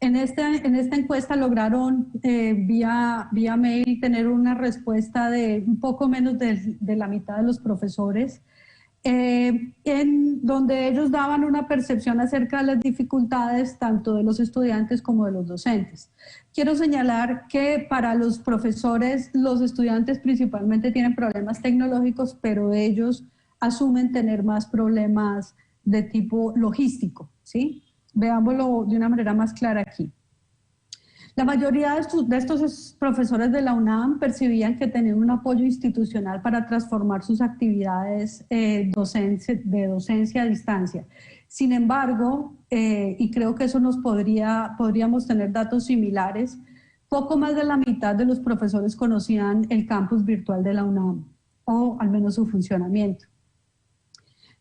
En esta encuesta lograron vía mail tener una respuesta de un poco menos de la mitad de los profesores, en donde ellos daban una percepción acerca de las dificultades tanto de los estudiantes como de los docentes. Quiero señalar que para los profesores, los estudiantes principalmente tienen problemas tecnológicos, pero ellos asumen tener más problemas de tipo logístico, ¿sí? Veámoslo de una manera más clara aquí. La mayoría de estos profesores de la UNAM percibían que tenían un apoyo institucional para transformar sus actividades de docencia a distancia. Sin embargo, y creo que eso podríamos tener datos similares, poco más de la mitad de los profesores conocían el campus virtual de la UNAM, o al menos su funcionamiento.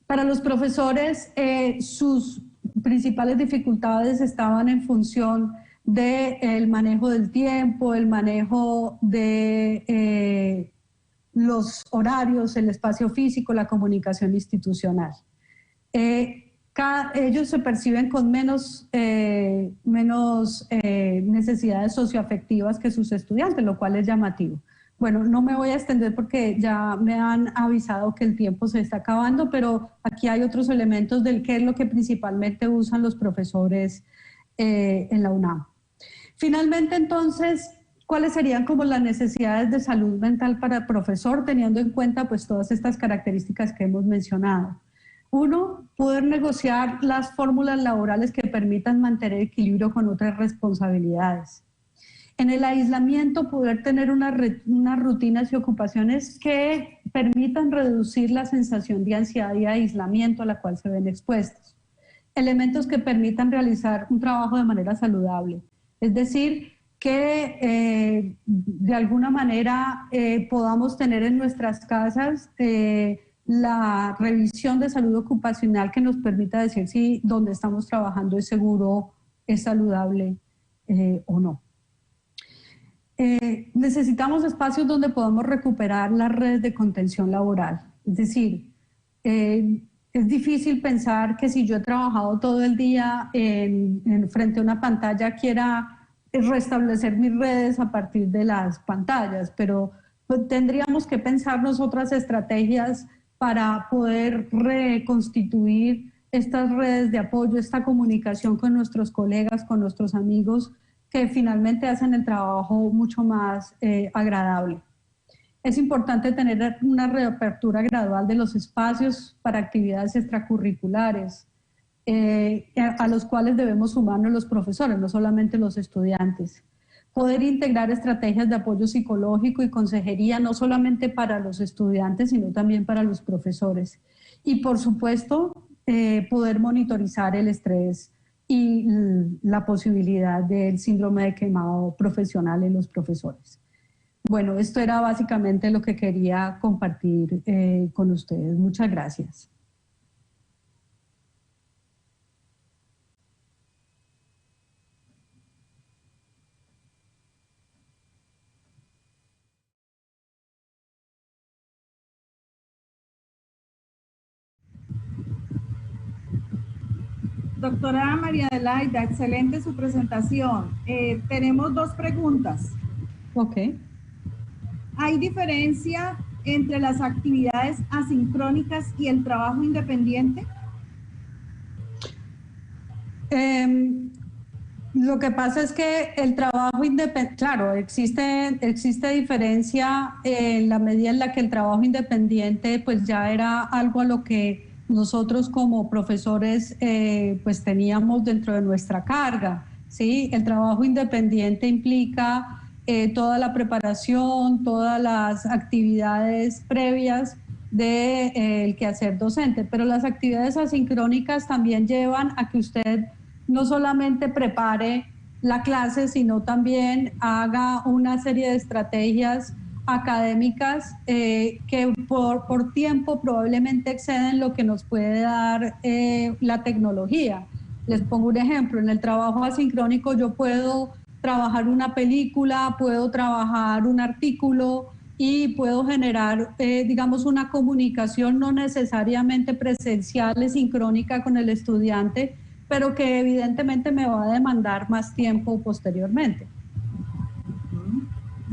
Para los profesores, sus principales dificultades estaban en función del manejo del tiempo, el manejo de los horarios, el espacio físico, la comunicación institucional. Ellos se perciben con menos necesidades socioafectivas que sus estudiantes, lo cual es llamativo. Bueno, no me voy a extender porque ya me han avisado que el tiempo se está acabando, pero aquí hay otros elementos del qué es lo que principalmente usan los profesores en la UNAM. Finalmente, entonces, ¿cuáles serían como las necesidades de salud mental para el profesor, teniendo en cuenta pues todas estas características que hemos mencionado? Uno, poder negociar las fórmulas laborales que permitan mantener equilibrio con otras responsabilidades. En el aislamiento, poder tener unas rutinas y ocupaciones que permitan reducir la sensación de ansiedad y aislamiento a la cual se ven expuestos. Elementos que permitan realizar un trabajo de manera saludable. Es decir, que de alguna manera podamos tener en nuestras casas la revisión de salud ocupacional que nos permita decir si donde estamos trabajando es seguro, es saludable o no. Necesitamos espacios donde podamos recuperar las redes de contención laboral. Es decir, es difícil pensar que si yo he trabajado todo el día frente a una pantalla quiera restablecer mis redes a partir de las pantallas, pero pues, tendríamos que pensarnos otras estrategias para poder reconstituir estas redes de apoyo, esta comunicación con nuestros colegas, con nuestros amigos, que finalmente hacen el trabajo mucho más agradable. Es importante tener una reapertura gradual de los espacios para actividades extracurriculares, a los cuales debemos sumarnos los profesores, no solamente los estudiantes. Poder integrar estrategias de apoyo psicológico y consejería, no solamente para los estudiantes, sino también para los profesores. Y por supuesto, poder monitorizar el estrés y la posibilidad del síndrome de quemado profesional en los profesores. Bueno, esto era básicamente lo que quería compartir con ustedes. Muchas gracias. Doctora María Adelaida, excelente su presentación. Tenemos dos preguntas. Ok. ¿Hay diferencia entre las actividades asincrónicas y el trabajo independiente? Lo que pasa es que el trabajo independiente, claro, existe diferencia en la medida en la que el trabajo independiente pues ya era algo a lo que nosotros como profesores pues teníamos dentro de nuestra carga, ¿sí? El trabajo independiente implica toda la preparación, todas las actividades previas del quehacer docente, pero las actividades asincrónicas también llevan a que usted no solamente prepare la clase, sino también haga una serie de estrategias académicas que por tiempo probablemente exceden lo que nos puede dar la tecnología. Les pongo un ejemplo, en el trabajo asincrónico yo puedo trabajar una película, puedo trabajar un artículo y puedo generar, digamos, una comunicación no necesariamente presencial y sincrónica con el estudiante, pero que evidentemente me va a demandar más tiempo posteriormente.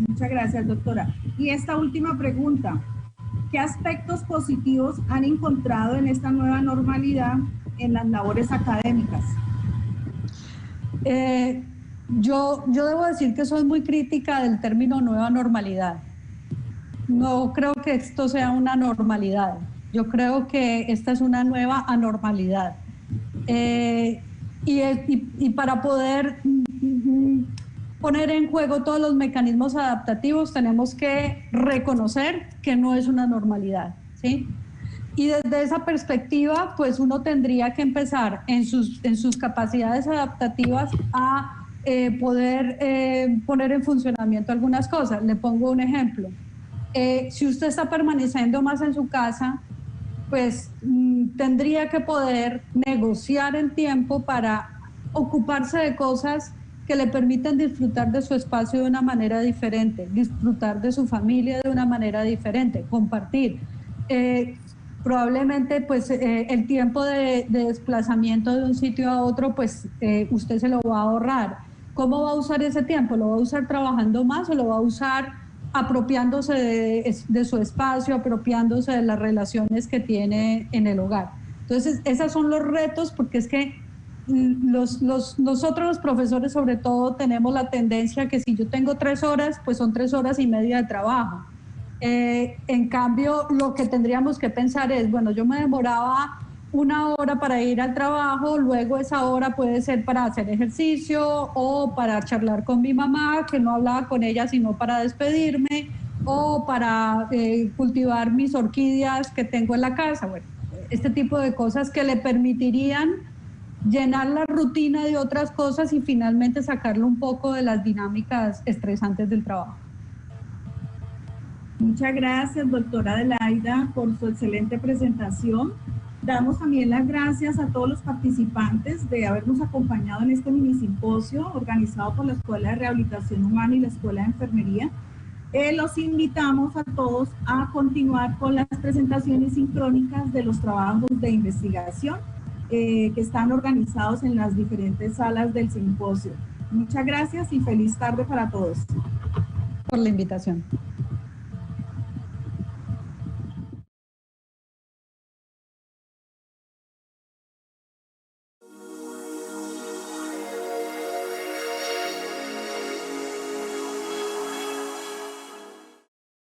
Muchas gracias, doctora. Y esta última pregunta, ¿qué aspectos positivos han encontrado en esta nueva normalidad en las labores académicas? Yo debo decir que soy muy crítica del término nueva normalidad. No creo que esto sea una normalidad. Yo creo que esta es una nueva anormalidad. Y para poder poner en juego todos los mecanismos adaptativos tenemos que reconocer que no es una normalidad, ¿sí? Y desde esa perspectiva, pues uno tendría que empezar en sus capacidades adaptativas a poder poner en funcionamiento algunas cosas. Le pongo un ejemplo. Si usted está permaneciendo más en su casa, pues tendría que poder negociar el tiempo para ocuparse de cosas que le permitan disfrutar de su espacio de una manera diferente, disfrutar de su familia de una manera diferente, compartir. Probablemente pues el tiempo de desplazamiento de un sitio a otro, pues usted se lo va a ahorrar. ¿Cómo va a usar ese tiempo? ¿Lo va a usar trabajando más o lo va a usar apropiándose de su espacio, apropiándose de las relaciones que tiene en el hogar? Entonces, esos son los retos, porque es que nosotros los profesores sobre todo tenemos la tendencia que si yo tengo 3 horas, pues son 3 horas y media de trabajo. En cambio, lo que tendríamos que pensar es, bueno, yo me demoraba 1 hora para ir al trabajo, luego esa hora puede ser para hacer ejercicio o para charlar con mi mamá, que no hablaba con ella sino para despedirme, o para cultivar mis orquídeas que tengo en la casa. Bueno, este tipo de cosas que le permitirían llenar la rutina de otras cosas y finalmente sacarlo un poco de las dinámicas estresantes del trabajo. Muchas gracias, doctora Adelaida, por su excelente presentación. Damos también las gracias a todos los participantes de habernos acompañado en este mini simposio organizado por la Escuela de Rehabilitación Humana y la Escuela de Enfermería. Los invitamos a todos a continuar con las presentaciones sincrónicas de los trabajos de investigación que están organizados en las diferentes salas del simposio. Muchas gracias y feliz tarde para todos. Por la invitación.